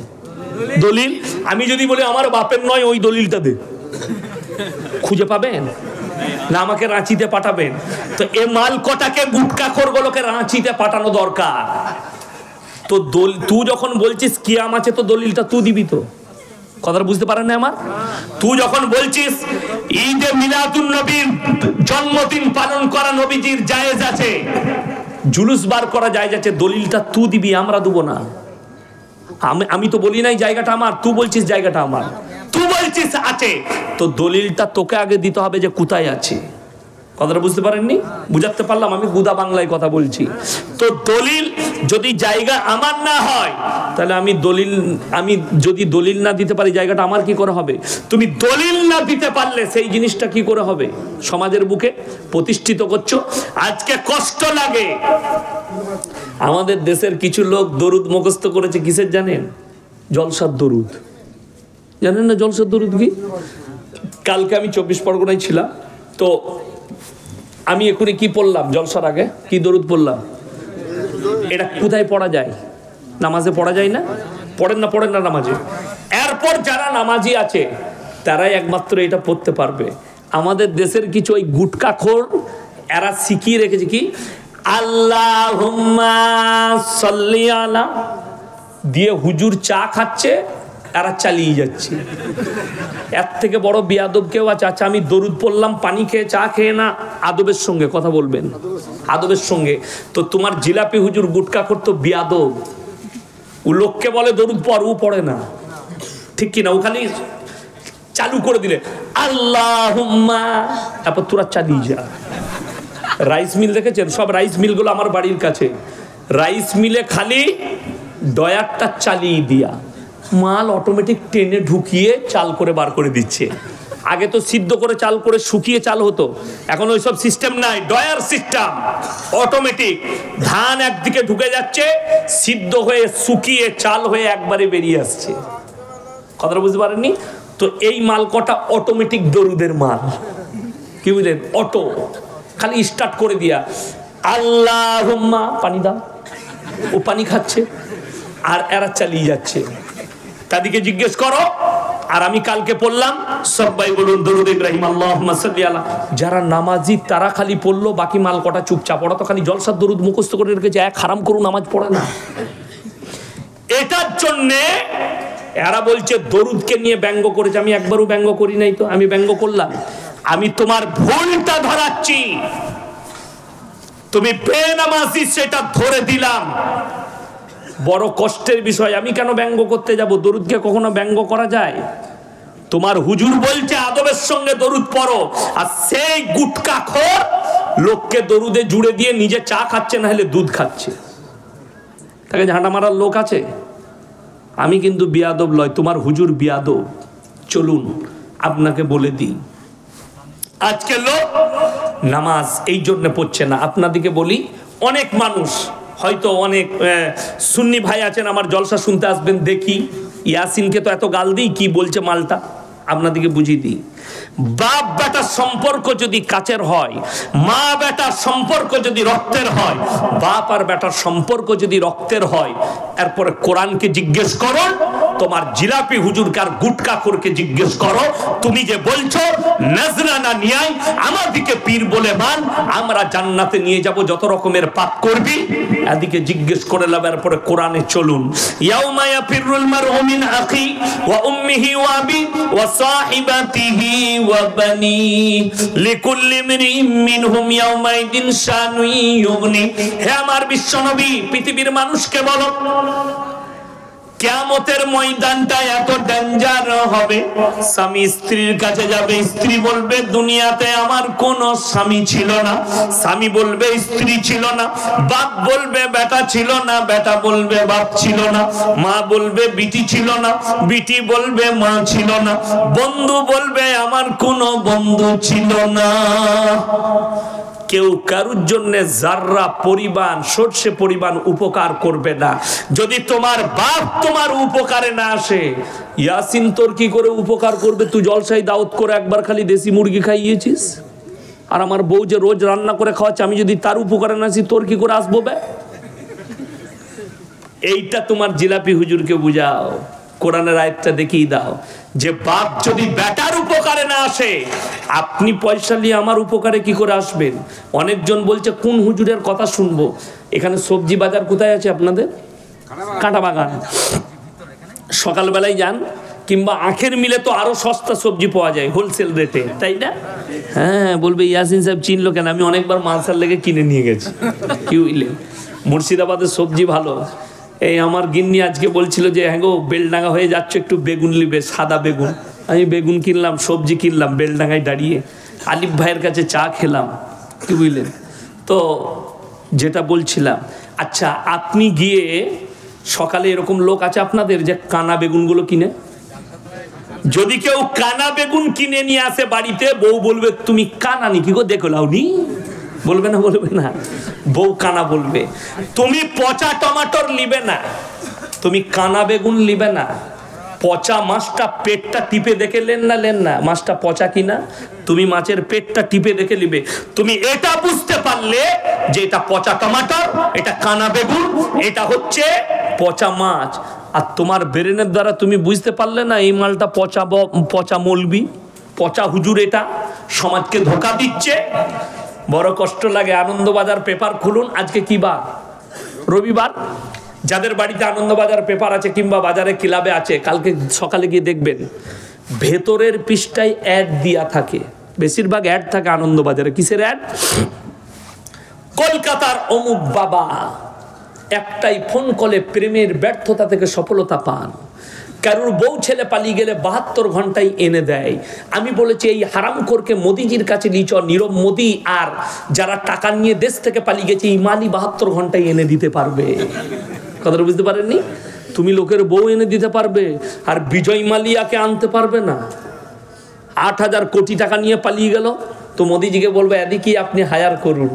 দলিল। আমি যদি বলি আমার বাপের নয়, ওই দলিলটা দে, খুঁজে পাবেন না? আমাকে রাঁচিতে পাঠাবেন। তো এ মাল কটাকে গুটকাখোরগুলোকে রাঁচিতে পাঠানো দরকার। তো তুই যখন বলছিস কিয়াম আছে, তো দলিলটা তুই দিবি। তো কথাটা বুঝতে পারেন না আমার? তুই যখন বলছিস ঈদে মিলাদুন নবীর জন্মদিন পালন করা নবীজির জায়েজ আছে, জুলুস বার করা জায়েজ আছে, দলিলটা তুই দিবি, আমরা দেবো না। আমি তো বলি নাই জায়গাটা আমার, তুই বলছিস জায়গাটা আমার, তুই বলছিস আছে, তো দলিলটা তোকে আগে দিতে হবে যে কোথায় আছে। কথাটা বুঝতে পারেননি? বুঝাতে পারলাম? আমি গুদা বাংলায় কথা বলছি। তো দলিল যদি জায়গা আমার না হয়, তাহলে আমি যদি দলিল না দিতে পারি, জায়গাটা আমার কি করে হবে? তুমি দলিল না দিতে পারলে সেই জিনিসটা কি করে হবে? সমাজের বুকে প্রতিষ্ঠিত করছো। আজকে কষ্ট লাগে। আমাদের দেশের কিছু লোক দরুদ মুখস্থ করেছে, কিসের জানেন? জলসার দরুদ। জানেন না জলসার দরুদ কি? কালকে আমি 24 পরগনায় ছিলাম, তো আমি এখুনি কি পড়লাম জলসার আগে? কি দরুদ পড়লাম? এটা কোথায় পড়া যায়? নামাজে পড়া যায় না? পড়েন না নামাজে? এরপর যারা নামাজি আছে তারাই একমাত্র এটা পড়তে পারবে। আমাদের দেশের কিছু ওই গুটকাখোর এরা শিখিয়ে রেখেছে কি আল্লাহুম্মা সাল্লি আলা দিয়ে হুজুর চা খাচ্ছে, এরা চালিয়ে যাচ্ছে। এর থেকে বড় বিয়াদব কেউ আছে? আচ্ছা আমি দরুদ পড়লাম পানি খেয়ে, চা খেয়ে না, আদবের সঙ্গে কথা বলবেন, আদবের সঙ্গে। তো তোমার জিলাপি হুজুর গুটকা করতো বিয়াদব, ও লোককে বলে দরুদ পড়, ও পড়ে না, ঠিক কিনা? ও খালি চালু করে দিলে আল্লাহুম্মা, তারপর তোরা চালিয়ে যা। রাইস মিল দেখেছেন? সব রাইস মিলগুলো আমার বাড়ির কাছে। রাইস মিলে খালি ডয়ারটা চালিয়ে দিয়া মাল অটোমেটিক টেনে ঢুকিয়ে চাল করে বার করে দিচ্ছে। আগে তো সিদ্ধ করে চাল করে শুকিয়ে চাল হতো, এখন ওইসব সিস্টেম নাই, ডয়ার সিস্টেম অটোমেটিক। ধান একদিকে ঢুকে যাচ্ছে, সিদ্ধ হয়ে শুকিয়ে চাল হয়ে একবারে বেরিয়ে আসছে। কথাটা বুঝতে পারেননি? তো এই মাল কটা অটোমেটিক দরুদের মাল, কি বুঝলেন? অটো, খালি স্টার্ট করে দিয়া আল্লাহুম্মা পানি দাও, ও পানি খাচ্ছে আর এরা চালিয়ে যাচ্ছে। তাদেরকে জিজ্ঞেস করো। আর আমি কালকে পড়লাম, সবাই বলুন দরুদ ইব্রাহিম আল্লাহুম্মা সাল্লি আলা। যারা নামাজি তারা খালি পড়লো, বাকি মাল কটা চুপচাপ। ওরা তো খালি জলসার দরুদ মুখস্থ করে রেখেছে, এক হারাম করু নামাজ পড়ে না। এটার জন্যে এরা বলছে দরুদকে নিয়ে ব্যঙ্গ করেছে। আমি একবারও ব্যঙ্গ করি নাই, তো আমি ব্যঙ্গ করলাম? আমি তোমার ভুলটা ধরাচ্ছি, তুমি বেনামাজি সেটা ধরে দিলাম। বড় কষ্টের বিষয়। আমি কেন ব্যঙ্গ করতে যাব? দরুদকে কখনো ব্যঙ্গ করা যায়? তোমার হুজুর বলছে আদবের সঙ্গে দরুদ পড়ো, আর সেই গুটকাখোর লোককে দরুদে জুড়ে দিয়ে নিজে চা খাচ্ছে, না হলে দুধ খাচ্ছে। তাকে ঝাঁটা মারার লোক আছে? আমি কিন্তু বিয়াদব লয়, তোমার হুজুর বিয়াদব। চলুন আপনাকে বলে দিই, আজকে লোক নামাজ এই জন্য পড়ছে না। আপনাদেরকে বলি, অনেক মানুষ হয়তো অনেক সুন্নি ভাই আছেন, আমার জলসা শুনতে আসবেন, দেখি ইয়াসিনকে তো এত গাল দিই, কি বলছে মালটা আপনাদেরকে বুঝিয়ে দিই। বাপ বেটার সম্পর্ক যদি কাছের হয়, মা বেটার সম্পর্ক যদি রক্তের হয়, বাপ আর বেটার সম্পর্ক যদি রক্তের হয়, এরপরে কোরআনকে জিজ্ঞেস করো, তোমার জিলাপি হুজুরকে আর গুটকাখোরকে জিজ্ঞেস করো, তুমি যে বলছো নজরানা নিয়াই আমাদিকে পীর বলে মান, আমরা জান্নাতে নিয়ে যাব, যত রকমের পাপ করবি এদিকে জিজ্ঞেস করে লাভ। এরপরে কোরআনে চলুন। ইয়াউমা ইয়াফিরুল মারউ মিন আখি ওয়া উম্মিহি ওয়া আবি ওয়া সাহিবাতিহি ওয়া বানি লিকুল্লি ইমরিইন মিনহুম ইয়াউমাইদিন শানুন ইউগনি। হে আমার বিশ্বনবী, পৃথিবীর মানুষকে বলো, কিয়ামতের ময়দানটা এত ডেঞ্জার হবে। স্বামী স্ত্রীর কাছে যাবে, স্ত্রী বলবে দুনিয়াতে আমার কোনো স্বামী ছিল না, স্বামী বলবে স্ত্রী ছিল না, বাপ বলবে বেটা ছিল না, বেটা বলবে বাপ ছিল না, মা বলবে বিটি ছিল না, বিটি বলবে মা ছিল না, বন্ধু বলবে আমার কোনো বন্ধু ছিল না। কেউ কারুর জন্য জাররা পরিমাণ, সর্ষে পরিমাণ উপকার করবে না। যদি তোমার বাপ তোমার উপকারে না আসে, ইয়াসিন তোর কি করে উপকার করবে? তুই জলসাই দাওয়াত করে একবার খালি দেশি মুরগি খাইয়েছিস, আর আমার বউ যে রোজ রান্না করে খাওয়াচ্ছে, আমি যদি তার উপকারে না আসি, তোর কি করে আসবো বে? এইটা তোমার জিলাপি হুজুরকে বুঝাও, কোরআনের আয়াতটা দেখিয়ে দাও যে বাপ যদি বেটার উপকারে না আসে, আপনি পয়সা নিয়ে আমার উপকারে কি করে আসবেন? অনেকজন বলছে কোন হুজুরের কথা শুনবো। এখানে সবজি বাজার কোথায় আছে আপনাদের? কাঁটা বাগান। সকালবেলায় যান, কিংবা আখের মিলে তো আরো সস্তা সবজি পাওয়া যায় হোলসেল রেটে, তাই না? হ্যাঁ, বলবে ইয়াসিন সাহেব চিনলো কেন? আমি অনেকবার মালসার লেগে কিনে নিয়ে গেছি। কি বুঝলেন? মুর্শিদাবাদের সবজি ভালো। এই আমার গিন্নি আজকে বলছিল যে হ্যাঁ গো, বেলডাঙ্গা হয়ে যাচ্ছ, একটু বেগুন নিবে, সাদা বেগুন। আমি বেগুন কিনলাম, সবজি কিনলাম, বেলডাঙ্গায় দাঁড়িয়ে আলিফ ভাইয়ের কাছে চা খেলাম। কি বুঝলেন? তো যেটা বলছিলাম, আচ্ছা আপনি গিয়ে সকালে এরকম লোক আছে আপনাদের যে কানা বেগুনগুলো কিনে, যদি কেউ কানা বেগুন কিনে নিয়ে আসে বাড়িতে, বউ বলবে তুমি কানা নি কি গো, দেখো লাউনি, বলবে না? বলবে না? বউ কানা বলবে। তুমি পচা টমাটোর লিবে না, তুমি কানা বেগুন লিবে না। পচা মাছটা পেটটা টিপে দেখে লেন না মাছটা পচা কিনা, তুমি মাছের পেটটা টিপে দেখে নিবে। তুমি এটা বুঝতে পারলে যে এটা পচা টমাটোর, এটা কানা বেগুন, এটা হচ্ছে পচা মাছ। আর তোমার ব্রেনের দ্বারা তুমি বুঝতে পারলে না এই মালটা পচা মৌলবি, পচা হুজুর, এটা সমাজকে ধোঁকা দিচ্ছে। বড় কষ্ট লাগে। আনন্দবাজার পেপার খুলুন, আজকে কি বার? রবিবার। যাদের বাড়িতে আনন্দবাজার পেপার আছে কিংবা বাজারে ক্লাবে আছে, কালকে সকালে গিয়ে দেখবেন ভেতরের পৃষ্ঠায় অ্যাড দিয়া থাকে, বেশিরভাগ অ্যাড থাকে আনন্দবাজারে। কিসের অ্যাড? কলকাতার অমুক বাবা একটাই ফোন কলে প্রেমের ব্যর্থতা থেকে সফলতা পান, কারুর বউ ছেলে পালিয়ে গেলে 72 ঘন্টায় এনে দেয়। আমি বলেছি এই হারামখোরকে মোদিজির কাছে নিচ, নীরব মোদি আর যারা টাকা নিয়ে দেশ থেকে পালিয়ে গেছে, এই মালি 72 ঘন্টায় এনে দিতে পারবে। কথাটা বুঝতে পারেননি? তুমি লোকের বউ এনে দিতে পারবে, আর বিজয় মালিয়াকে আনতে পারবে না। 8,000 কোটি টাকা নিয়ে পালিয়ে গেল, তো মোদিজিকে বলবে এদিকে আপনি হায়ার করুন,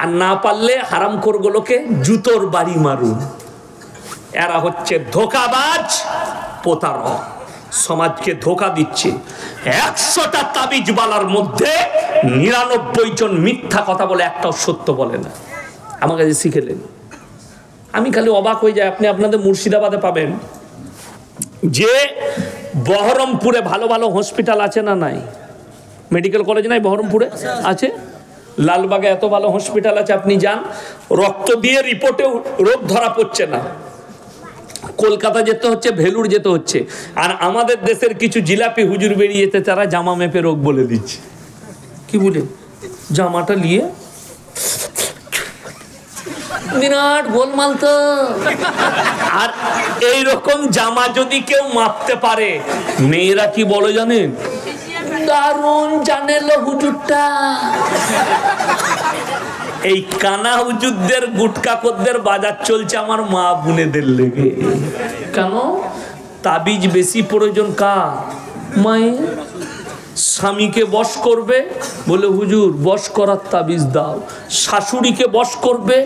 আর না পারলে হারামখোরগুলোকে জুতোর বাড়ি মারুন। এরা হচ্ছে ধোঁকাবাজ, প্রতারক, সমাজকে ধোঁকা দিচ্ছে। 100টা তাবিজওয়ালার মধ্যে 99 জন মিথ্যা কথা বলে, একটাও সত্য বলে না। আমার কাছে শিখেলেন, আমি খালি অবাক হয়ে যাই। আপনি আপনাদের মুর্শিদাবাদে পাবেন যে বহরমপুরে ভালো ভালো হসপিটাল আছে না নাই? মেডিকেল কলেজ নাই বহরমপুরে? আছে। লালবাগে এত ভালো হসপিটাল আছে, আপনি যান, রক্ত দিয়ে রিপোর্টেও রোগ ধরা পড়ছে না। কলকাতা যেতে হচ্ছে, ভেলুর যেতে হচ্ছে। আর আমাদের দেশের কিছু জিলাপি হুজুর বেরিয়েছে, তারা জামা মেপে রোগ বলে দিচ্ছে। কি বলে? জামাটা নিয়ে বিরাট গোলমাল তো। আর এইরকম জামা যদি কেউ মাপতে পারে, মেয়েরা কি বলে জানেন? দারুণ জানেলো হুজুরটা। এই কানা হুজুরদের গুটকাকরদের বাজার চলছে আমার মা বোনেদের লেগে। কেন? তাবিজ বেশি প্রয়োজন কার? মায়ের। স্বামীকে বশ করবে, বলে হুজুর বশ করার তাবিজ দাও। শাশুড়িকে বশ করবে,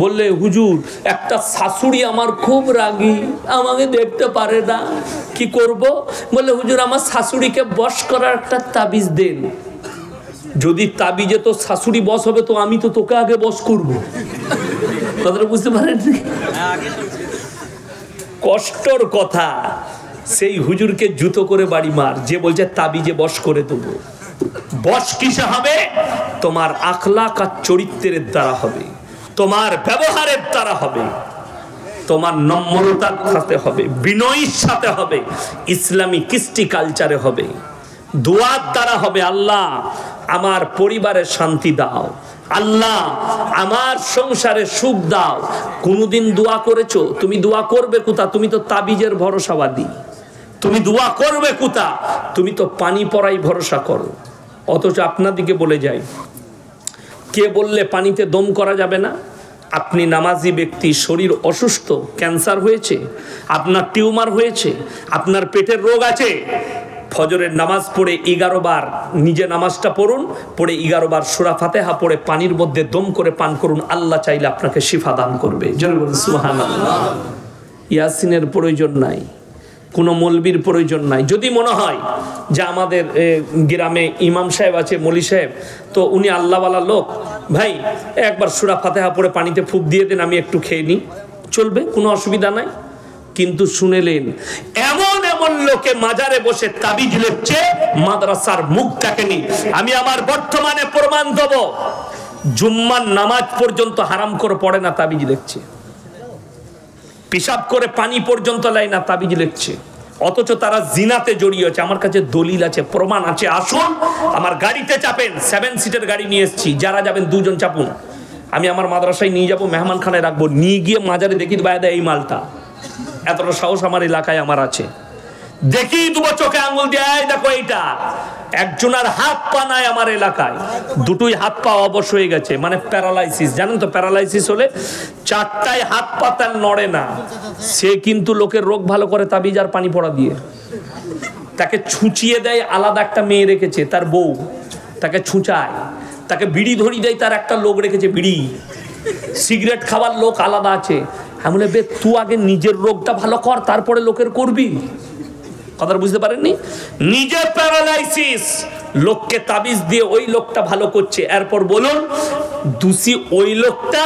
বললে হুজুর একটা শাশুড়ি আমার খুব রাগী, আমাকে দেখতে পারে না, কি করব? বলে হুজুর আমার শাশুড়িকে বশ করার একটা তাবিজ দেন। যদি তাবিজে তো শাশুড়ি বশ হবে, তো আমি তো তোকে আগে বশ করব। কথাটা বুঝতে পারেন? কষ্টর কথা। সেই হুজুরকে জুতো করে বাড়ি মার, যে বলছে তাবিজে বশ করে দেবো। বশ কিসে হবে? তোমার আখলাক আর চরিত্রের দ্বারা হবে, তোমার ব্যবহারের দ্বারা হবে, তোমার নম্রতার সাথে হবে, বিনয়ের সাথে হবে, ইসলামী কৃষ্টি কালচারে হবে, দোয়ার দ্বারা হবে। আল্লাহ আমার পরিবারে শান্তি দাও, আল্লাহ আমার সংসারে সুখ দাও। কোনদিন দোয়া করেছো? তুমি দোয়া করবে কোথা? তুমি তো তাবিজের ভরসাবাদী। তুমি দোয়া করবে কোথা? তুমি তো পানি পড়াই ভরসা করো। অথচ আপনাদিকে বলে যাই, কে বললে পানিতে দম করা যাবে না? আপনি নামাজি ব্যক্তি, শরীর অসুস্থ, ক্যান্সার হয়েছে, আপনার টিউমার হয়েছে, আপনার পেটের রোগ আছে, ফজরের নামাজ পড়ে 11 বার নিজে নামাজটা পড়ুন, পড়ে 11 বার সূরা ফাতিহা পড়ে পানির মধ্যে দম করে পান করুন। আল্লাহ চাইলে আপনাকে শিফা দান করবে। জোরে বলুন সুবহানাল্লাহ। ইয়াসিনের প্রয়োজন নাই, কোনো মৌলবীর প্রয়োজন নাই। যদি মনে হয় যে আমাদের গ্রামে ইমাম সাহেব আছে, মৌলী সাহেব, তো উনি আল্লাহওয়ালা লোক, ভাই একবার সূরা ফাতিহা পড়ে পানিতে ফুঁক দিয়ে দেন, আমি একটু খেয়ে নিই, চলবে, কোনো অসুবিধা নাই। কিন্তু শুনেলেন এমন এমন লোকে মাজারে বসে তাবিজ লেখছে, মাদ্রাসার মুখ দেখেনি। আমি আমার বর্তমানে প্রমাণ দেব, জুম্মার নামাজ পর্যন্ত হারাম করে পড়ে না, তাবিজ লিখছে। পেশাব করে পানি পর্যন্ত লাই না, তাবিজ লিখছে। অথচ তারা জিনাতে জড়িয়ে আছে। আমার কাছে দলিল আছে, প্রমাণ আছে। আসুন আমার গাড়িতে চাপেন, 7 সিটের গাড়ি নিয়ে এসেছি, যারা যাবেন 2 জন চাপুন। আমি আমার মাদ্রাসায় নিয়ে যাবো, মেহমানখানায় রাখবো, নিয়ে গিয়ে মাজারে দেখি বাইরে এই মালটা। এতটা সাহস আমার এলাকায় আমার আছে। দেখি দুটো চোখে আঙ্গুল দিয়ে, দেখো এইটা। একজনের হাত পা নাই আমার এলাকায়, দুটোই হাত পা অবশ হয়ে গেছে, মানে প্যারালাইসিস। জানেন তো প্যারালাইসিস হলে 4টায় হাত পা তার নড়ে না। সে কিন্তু লোকের রোগ ভালো করে তাবিজ আর পানি পড়া দিয়ে। তাকে ছুঁচিয়ে দেয়, আলাদা একটা মেয়ে রেখেছে তার বউ, তাকে ছুঁচায়। তাকে বিড়ি ধরি দেয়, তার একটা লোক রেখেছে বিড়ি। সিগারেট খাবার লোক আলাদা আছে। আমি বলে বে তুই আগে নিজের রোগটা ভালো কর, তারপরে লোকের করবি। কথা বুঝতে পারেননি? নিজে প্যারালাইসিস, লোককে তাবিজ দিয়ে ওই লোকটা ভালো করছে। এরপর বলুন দোষী ওই লোকটা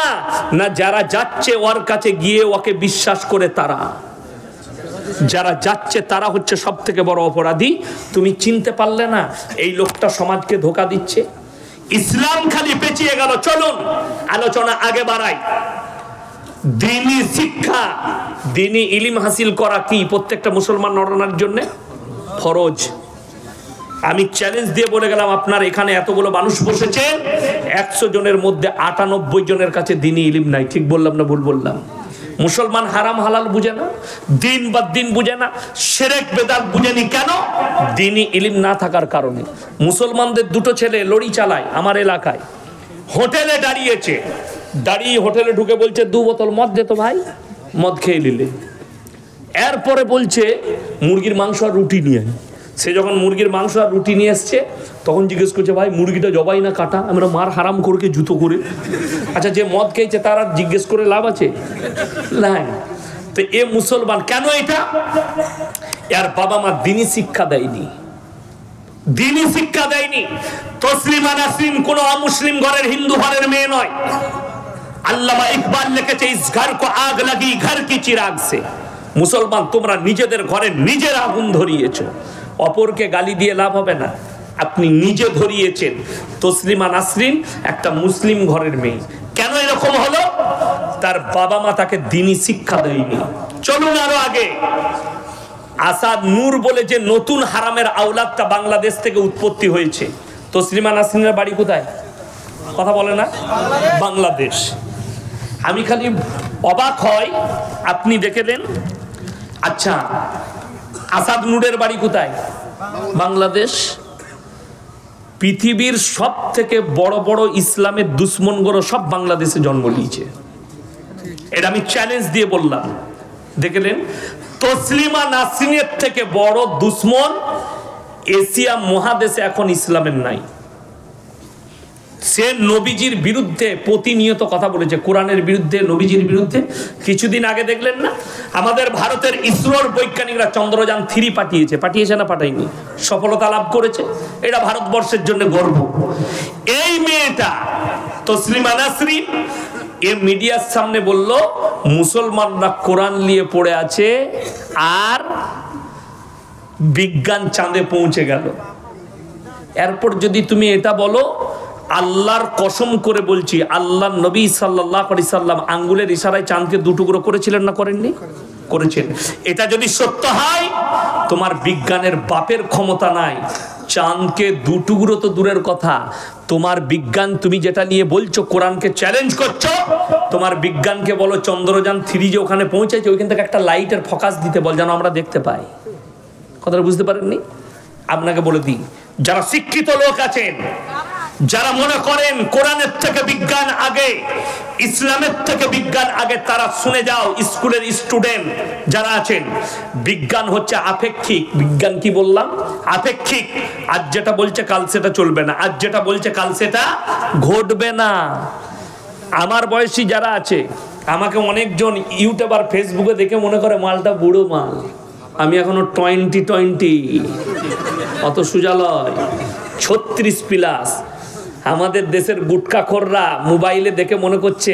না যারা যাচ্ছে ওর কাছে গিয়ে ওকে বিশ্বাস করে? তারা যারা যাচ্ছে তারা হচ্ছে সব থেকে বড় অপরাধী। তুমি চিনতে পারলে না এই লোকটা সমাজকে ধোঁকা দিচ্ছে? ইসলাম খালি পেঁচিয়ে গেল। চলুন আলোচনা আগে বাড়াই। দ্বীনি শিক্ষা, দ্বীনি ইলম হাসিল করা কি প্রত্যেকটা মুসলমান নরনারীর জন্য ফরজ। আমি চ্যালেঞ্জ দিয়ে বলে গেলাম, আপনার এখানে এতগুলো মানুষ বসেছে, 100 জনের মধ্যে 98 জনের কাছে দ্বীনি ইলম নাই। ঠিক বললাম না ভুল বললাম? মুসলমান হারাম হালাল বুঝে না, দিন বা দিন বুঝে না, শিরক বেদাত বুঝেনি। কেন? দ্বীনি ইলম না থাকার কারণে। মুসলমানদের 2টো ছেলে লরি চালায় আমার এলাকায়, হোটেলে দাঁড়িয়েছে, দাঁড়িয়ে হোটেলে ঢুকে বলছে 2 বোতল মদ দে তো ভাই, মদ খেয়ে নিলে। এরপরে বলছে মুরগির মাংস আর রুটি নিয়ে আয়। সে যখন মুরগির মাংস আর রুটি নিয়ে এসছে, তখন জিজ্ঞেস করছে ভাই মুরগিটা জবাই না কাটা? আমরা মার হারাম করকে জুতো করে। আচ্ছা যে মদ খেয়েছে তার আর জিজ্ঞেস করে লাভ আছে? নাই। তো এ মুসলমান কেন? এটা এর বাবা মা দ্বীনি শিক্ষা দেয়নি, দ্বীনি শিক্ষা দেয়নি। তসলিমা নাসরিন কোন অমুসলিম ঘরের হিন্দু ঘরের মেয়ে নয়। আল্লামা ইকবাল লিখেছে, ইস ঘর কো আগ লাগি ঘর কি চিরাগ সে। মুসলমান তোমরা নিজেদের ঘরে নিজের আগুন ধরিয়েছো, অপরকে গালি দিয়ে লাভ হবে না, আপনি নিজে ধরিয়েছেন। তসলিমা নাসরিন একটা মুসলিম ঘরের মেয়ে, কেন এরকম হলো? তার বাবা মা তাকে দ্বীনি শিক্ষা দেয়নি। চলুন আরো আগে, আসাদ নূর বলে যে নতুন হারামের আওলাদটা বাংলাদেশ থেকে উৎপত্তি হয়েছে, তসলিমা নাসরিনের বাড়ি কোথায়? কথা বলে না, বাংলাদেশ। আমি খালি অবাক হয়, আপনি দেখে দেন। আচ্ছা, আসাদ নূরের বাড়ি কোথায়? বাংলাদেশ। পৃথিবীর সব থেকে বড় বড় ইসলামের দুশ্মনগুলো সব বাংলাদেশে জন্ম নিয়েছে, এটা আমি চ্যালেঞ্জ দিয়ে বললাম। দেখলেন, তসলিমা নাসরিনের থেকে বড় দুশ্মন এশিয়া মহাদেশে এখন ইসলামের নাই। সে নবীজির বিরুদ্ধে প্রতিনিয়ত কথা বলেছে, কোরআনের বিরুদ্ধে, নবীজির বিরুদ্ধে। কিছুদিন আগে দেখলেন না, আমাদের ভারতের ইসরোর বৈজ্ঞানিকরা চন্দ্রযান 3 পাঠিয়েছে না পাঠায়নি? সফলতা লাভ করেছে, এটা ভারতবর্ষের জন্য গর্ব। এই মেয়েটা তসলিমা নাসরিন এ মিডিয়ার সামনে বলল মুসলমানরা কোরআন নিয়ে পড়ে আছে আর বিজ্ঞান চাঁদে পৌঁছে গেল। এরপর যদি তুমি এটা বলো, আল্লাহর কসম করে বলছি, আল্লাহ নবী সাল্লাল্লাহু আলাইহি সাল্লাম আঙ্গুলের ইশারায় চাঁদকে 2 টুকরো করেছিলেন না করেননি? করেছেন। এটা যদি সত্য হয়, তোমার বিজ্ঞানের বাপের ক্ষমতা নাই। চাঁদকে 2 টুকরো তো দূরের কথা, তোমার বিজ্ঞান, তুমি যেটা নিয়ে বলছো কোরআনকে চ্যালেঞ্জ করছো, তোমার বিজ্ঞানকে বলো চন্দ্রযান 3 যে ওখানে পৌঁছেছে, ওইখান থেকে একটা লাইটের ফোকাস দিতে বল, যেন আমরা দেখতে পাই। কথাটা বুঝতে পারেননি? আপনাকে বলে দিই, যারা শিক্ষিত লোক আছেন, যারা মনে করেন কোরআনের থেকে বিজ্ঞান আগে, ইসলামের থেকে বিজ্ঞান আগে, তারা শুনে যাও। স্কুলের স্টুডেন্ট যারা আছেন, বিজ্ঞান হচ্ছে আপেক্ষিক। বিজ্ঞান কি বললাম? আপেক্ষিক। আজ যেটা বলছে কাল সেটা চলবে না, আজ যেটা বলছে কাল সেটা ঘটবে না। আমার বয়সী যারা আছে, আমাকে অনেকজন ইউটিউবার ফেসবুকে দেখে মনে করে মালটা বুড়ো মাল। আমি এখনো 20 অত সুজালয় 36+। আমাদের দেশের গুটকাখোররা মোবাইলে দেখে মনে করছে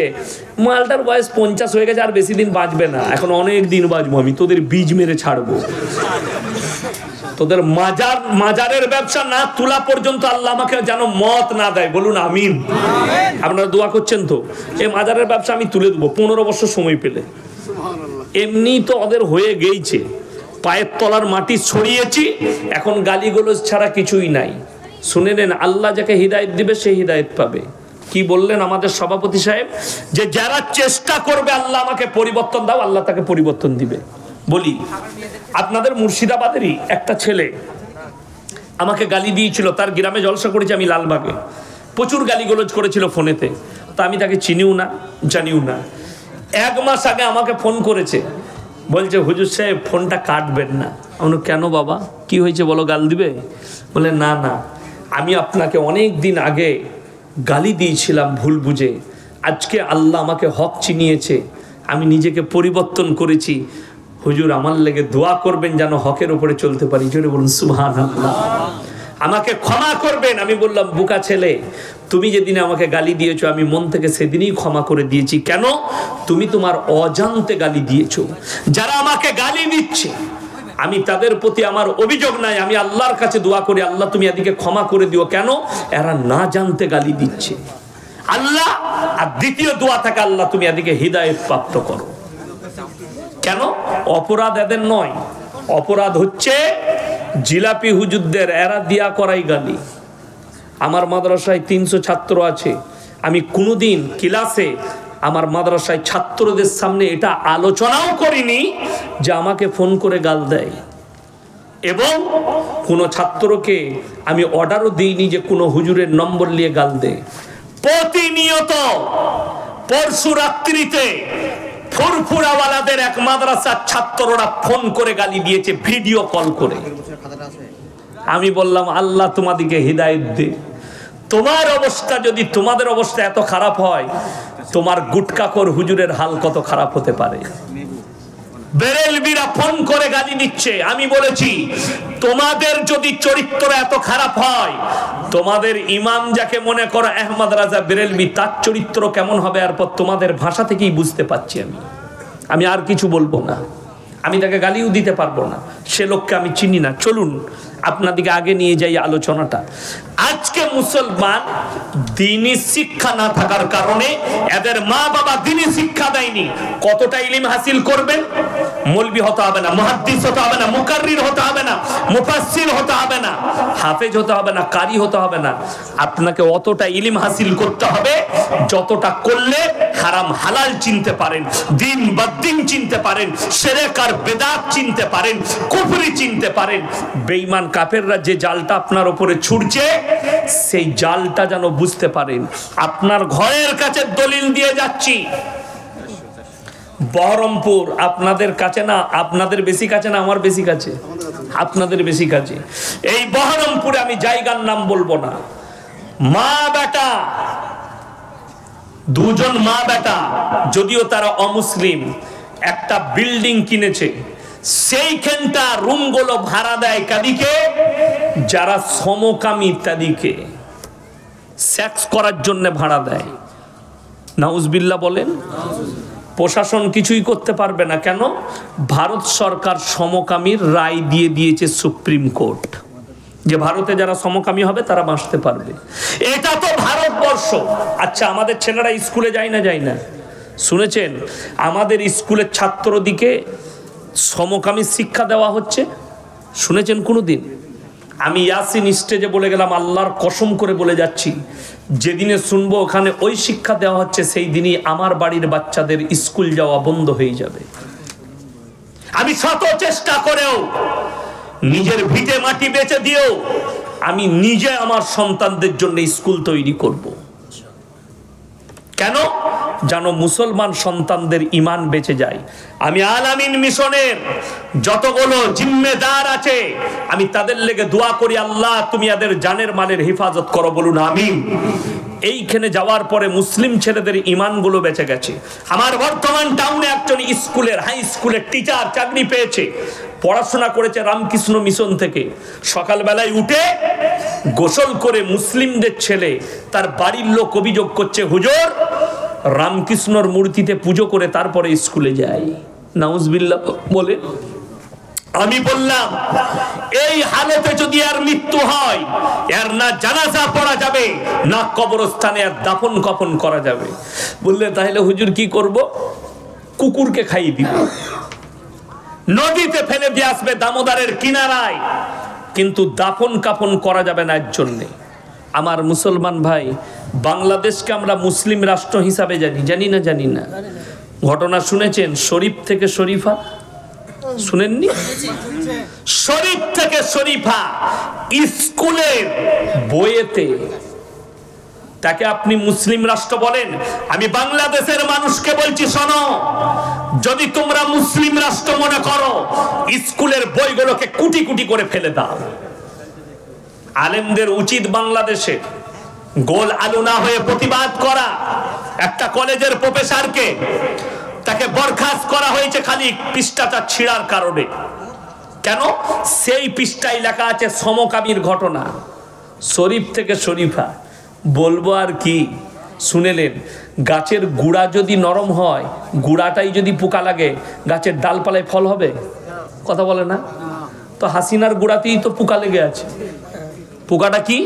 মালটার বয়স 50 হয়ে গেছে, আর বেশি দিন বাঁচবে না, এখন অনেক দিন বাঁচবো, আমি তোদের বীজ মেরে ছাড়বো। তোদের মাজারের ব্যবসা না তোলা পর্যন্ত আল্লাহ আমাকে যেন মত না দেয়, বলুন আমিন। আপনারা দোয়া করছেন তো? এই মাজারের ব্যবসা আমি তুলে দেবো 15 বছর সময় পেলে। এমনি তো ওদের হয়ে গেছে, পায়ের তলার মাটি ছড়িয়েছি, এখন গালিগালাজ ছাড়া কিছুই নাই। শুনে নেন, আল্লাহ যাকে হিদায়েত দিবে সে হিদায়েত পাবে। কি বললেন আমাদের সভাপতি সাহেব? যে যারা চেষ্টা করবে আল্লাহ আমাকে পরিবর্তন দাও, আল্লাহ তাকে পরিবর্তন দিবে। বলি, আপনাদের মুর্শিদাবাদেরই একটা ছেলে আমাকে গালি দিয়েছিল, তার গ্রামে জলসা করেছে আমি লালবাগে, প্রচুর গালিগালাজ করেছিল ফোনেতে। তা আমি তাকে চিনিও না, জানিও না। 1 মাস আগে আমাকে ফোন করেছে, বলছে হুজুর সাহেব ফোনটা কাটবেন না। আমি কেন বাবা, কি হয়েছে বলো, গাল দিবে? বলে না না, আমি আপনাকে অনেক দিন আগে গালি দিয়েছিলাম ভুল বুঝে, আজকে আল্লাহ আমাকে হক চিনিয়েছে, আমি নিজেকে পরিবর্তন করেছি, হুজুর আমার লেগে দোয়া করবেন যেন হকের উপরে চলতে পারি। জোরে বলুন সুবহানাল্লাহ। আমাকে ক্ষমা করবেন। আমি বললাম, বুকা ছেলে, তুমি যেদিন আমাকে গালি দিয়েছো আমি মন থেকে সেদিনই ক্ষমা করে দিয়েছি। কেন? তুমি তোমার অজান্তে গালি দিয়েছো। যারা আমাকে গালি দিচ্ছে আমি তাদের প্রতি আমার অভিযোগ নাই, আমি আল্লাহর কাছে দোয়া করি, আল্লাহ তুমি এদিকে ক্ষমা করে দিও। কেন? এরা না জানতে গালি দিচ্ছে আল্লাহ। আর দ্বিতীয় দোয়া থাকে, আল্লাহ তুমি এদিকে হিদায়েত প্রাপ্ত করো। কেন? অপরাধ এদের নয়, অপরাধ হচ্ছে জিলাপি হুজুরদের, এরা দিয়া করাই গালি। আমার মাদ্রাসায় 300 ছাত্র আছে, আমি কোনোদিন ক্লাসে আমার মাদ্রাসায় ছাত্রদের সামনে এটা আলোচনাও করিনি যে আমাকে ফোন করে গাল দেয়, এবং কোনো ছাত্রকে আমি অর্ডারও দিইনি যে কোনো হুজুরের নম্বর নিয়ে গাল দেয়। প্রতিনিয়ত পরশু রাত্রিতে ফুরফুরাওয়ালাদের এক মাদ্রাসার ছাত্ররা ফোন করে গালি দিয়েছে, ভিডিও কল করে। আমি বললাম, আল্লাহ তোমাদেরকে হিদায়েত দে। তোমার অবস্থা যদি, তোমাদের অবস্থা এত খারাপ হয়, তোমার গুটকাখোর হুজুরের হাল কত খারাপ হতে পারে। বেরেলবিরা ফোন করে গালি দিচ্ছে। আমি বলেছি, তোমাদের যদি চরিত্র এত খারাপ হয়, তোমাদের ইমাম যাকে মনে করো আহমদ রাজা বেরেলবি, তার চরিত্র কেমন হবে এরপর তোমাদের ভাষা থেকেই বুঝতে পারছি। আমি আর কিছু বলবো না। আমি তাকে গালিও দিতে পারবো না, সে লোককে আমি চিনি না। চলুন আপনাদিকে আগে নিয়ে যাই আলোচনাটা। আজকে মুসলমান দ্বীনি শিক্ষা না থাকার কারণে এদের মা বাবা দ্বীনি শিক্ষা দেয়নি। কতটা ইলম হাসিল করবেন? মৌলবি হতে হবে না, মুহাদ্দিস হতে হবে না, মুকাররির হতে হবে না, মুফাসসির হতে হবে না, হাফেজ হতে হবে না, কারি হতে হবে না। আপনাকে অতটা ইলম হাসিল করতে হবে যতটা করলে হারাম হালাল চিনতে পারেন, দ্বীন বাদ্দীন চিনতে পারেন, শিরক আর বিদআত চিনতে পারেন, কুফরি চিনতে পারেন। বেঈমান কাফেররা যে জালটা আপনার উপরে ছুড়ছে সেই জালটা যেন বুঝতে পারেন। আপনার ঘরের কাছে দলিল দিয়ে যাচ্ছি, বহরমপুর আপনাদের কাছে না, আপনাদের বেশি কাছে না আমার বেশি কাছে? আপনাদের বেশি কাছে। এই বহরমপুরে আমি জায়গার নাম বলবো না, মা বেটা দুজন মা বেটা, যদিও তারা অমুসলিম, একটা বিল্ডিং কিনেছে। সেইখানটা রুমগুলো ভাড়া দেয় কাদিকে? যারা সমকামী তাদিকে সেক্স করার জন্য ভাড়া দেয়। নাউজুবিল্লাহ বলেন। প্রশাসন কিছুই করতে পারবে না। কেন? ভারত সরকার সমকামীর রায় দিয়ে দিয়েছে সুপ্রিম কোর্ট, যে ভারতে যারা সমকামী হবে তারা বাঁচতে পারবে। এটা তো ভারতবর্ষ। আচ্ছা, আমাদের ছেলেরা স্কুলে যায় না? যায় না। শুনেছেন আমাদের স্কুলের ছাত্রদিকে সমকামী শিক্ষা দেওয়া হচ্ছে? শুনেছেন কোনোদিন? আমি ইয়াসিন স্টেজে বলে গেলাম, আল্লাহর কসম করে বলে যাচ্ছি, যেদিনে শুনবো ওখানে ওই শিক্ষা দেওয়া হচ্ছে সেই দিনই আমার বাড়ির বাচ্চাদের স্কুল যাওয়া বন্ধ হয়ে যাবে। আমি শত চেষ্টা করেও, নিজের ভিটে মাটি বেচে দিয়েও আমি নিজে আমার সন্তানদের জন্য স্কুল তৈরি করব। কেন? যেন মুসলমান সন্তানদের ঈমান বেঁচে যায়। আমি আল আমিন মিশনের যতগুলো জিম্মেদার আছে আমি তাদের লেগে দোয়া করি, আল্লাহ তুমি এদের জানের মালের হেফাজত করো, বলুন আমিন। এইখানে যাওয়ার পরে মুসলিম ছেলেদের ঈমানগুলো বেঁচে গেছে। আমার বর্তমান টাউনে একজন স্কুলের, হাই স্কুলের টিচার চাকরি পেয়েছে, পড়াশোনা করেছে রামকৃষ্ণ মিশন থেকে। সকালবেলায় উঠে গোসল করে মুসলিমদের ছেলে, তার বাড়ির লোক অভিযোগ করছে, হুজুর রামকৃষ্ণর মূর্তিতে পুজো করে তারপরে স্কুলে যায়। নাউজুবিল্লাহ বলে। আমি বললাম এই হালতে যদি আর মৃত্যু হয়, এর না জানাজা পড়া যাবে, না কবরস্থানে আর দাফন কাফন করা যাবে। বললে তাহলে হুজুর কি করব? কুকুরকে খাইয়ে দিব, নদীতে ফেলে দিয়ে আসবে দামোদরের কিনারায়, কিন্তু দাফন কাফন করা যাবে না এর জন্যে। আমার মুসলমান ভাই, বাংলাদেশকে আমরা মুসলিম রাষ্ট্র হিসাবে জানি? জানি না? জানি না। ঘটনা শুনেছেন শরীফ থেকে শরীফা? শুনেননি? শরীফ থেকে শরীফা স্কুলের বইয়েতে তাকে আপনি মুসলিম রাষ্ট্র বলেন? আমি বাংলাদেশের মানুষকে বলছি, শোনো, যদি তোমরা মুসলিম রাষ্ট্র মনে করো, স্কুলের বইগুলোকে কুটি কুটি করে ফেলে দাও। আলেমদের উচিত বাংলাদেশে গোল আলু না হয়ে প্রতিবাদ করা। একটা কলেজের প্রফেসরকে তাকে বরখাস্ত করা হয়েছে খালি পৃষ্ঠাটা ছিঁড়ার কারণে। কেন? সেই পৃষ্ঠায় লেখা আছে সমকামীর ঘটনা। শরীফ থেকে শরীফা বলবো আর কি? শুনেলেন, গাছের গুড়া যদি নরম হয়, গুড়াটাই যদি পোকা লাগে, গাছের ডালপালায় ফল হবে? কথা বলে না? তো হাসিনার গুড়াতেই তো পোকা লেগে আছে। পোকাটা কি?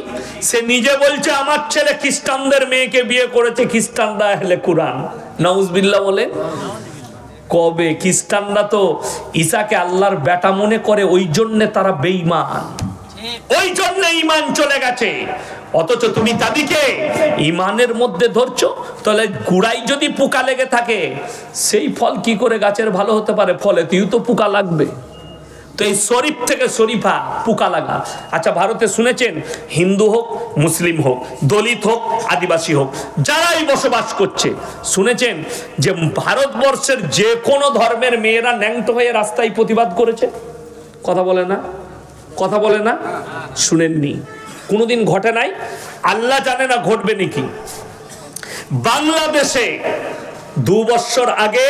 সে নিজে বলছে আমার ছেলে খ্রিস্টানদের মেয়েকে বিয়ে করেছে, খ্রিস্টানরা আহলে কুরআন। নাউজুবিল্লাহ বলে। কবে? খ্রিস্টানরা তো ঈসাকে আল্লাহর বেটা মনে করে, ওই জন্য তারা বেঈমান, ওই জন্য ঈমান চলে গেছে। অথচ তুমি তাদেরকে ঈমানের মধ্যে ধরছো। তাহলে গুড়াই যদি পোকা লেগে থাকে, সেই ফল কি করে গাছের ভালো হতে পারে? ফলে তুই তো পোকা লাগবে। তো এই শরীফ থেকে শরীফা পোকা লাগা। আচ্ছা, ভারতে শুনেছেন হিন্দু হোক, মুসলিম হোক, দলিত হোক, আদিবাসী হোক, যারাই বসবাস করছে, শুনেছেন যে ভারতবর্ষের যে কোনো ধর্মের মেয়েরা ন্যাংটো হয়ে রাস্তায় প্রতিবাদ করেছে? কথা বলে না? কথা বলে না? শুনেননি? কোনোদিন ঘটে নাই? আল্লাহ জানে না ঘটবে নাকি। বাংলাদেশে 2 বছর আগে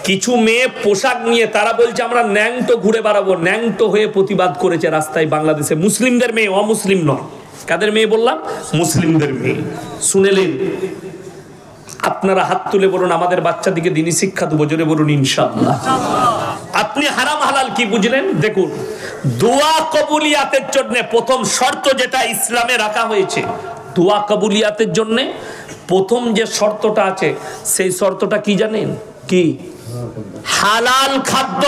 কিছু মেয়ে পোশাক নিয়ে তারা বলছে আমরা ন্যাংটো ঘুরে বেড়াবো, ন্যাংটো হয়ে প্রতিবাদ করেছে রাস্তায় বাংলাদেশে। মুসলিমদের মেয়ে, অমুসলিম নয়। কাদের মেয়ে বললাম? মুসলিমদের মেয়ে। শুনেলেন? আপনারা হাত তুলে বলুন আমাদের বাচ্চাদিকে দিনী শিক্ষা দেবো, জোরে বলুন ইনশাআল্লাহ। আপনি হারাম হালাল কি বুঝলেন? দেখুন, দোয়া কবুলিয়াতের জন্য প্রথম শর্ত যেটা ইসলামে রাখা হয়েছে, দোয়া কবুলিয়াতের জন্য প্রথম যে শর্তটা আছে সেই শর্তটা কি জানেন? কি? হালাল খাদ্য।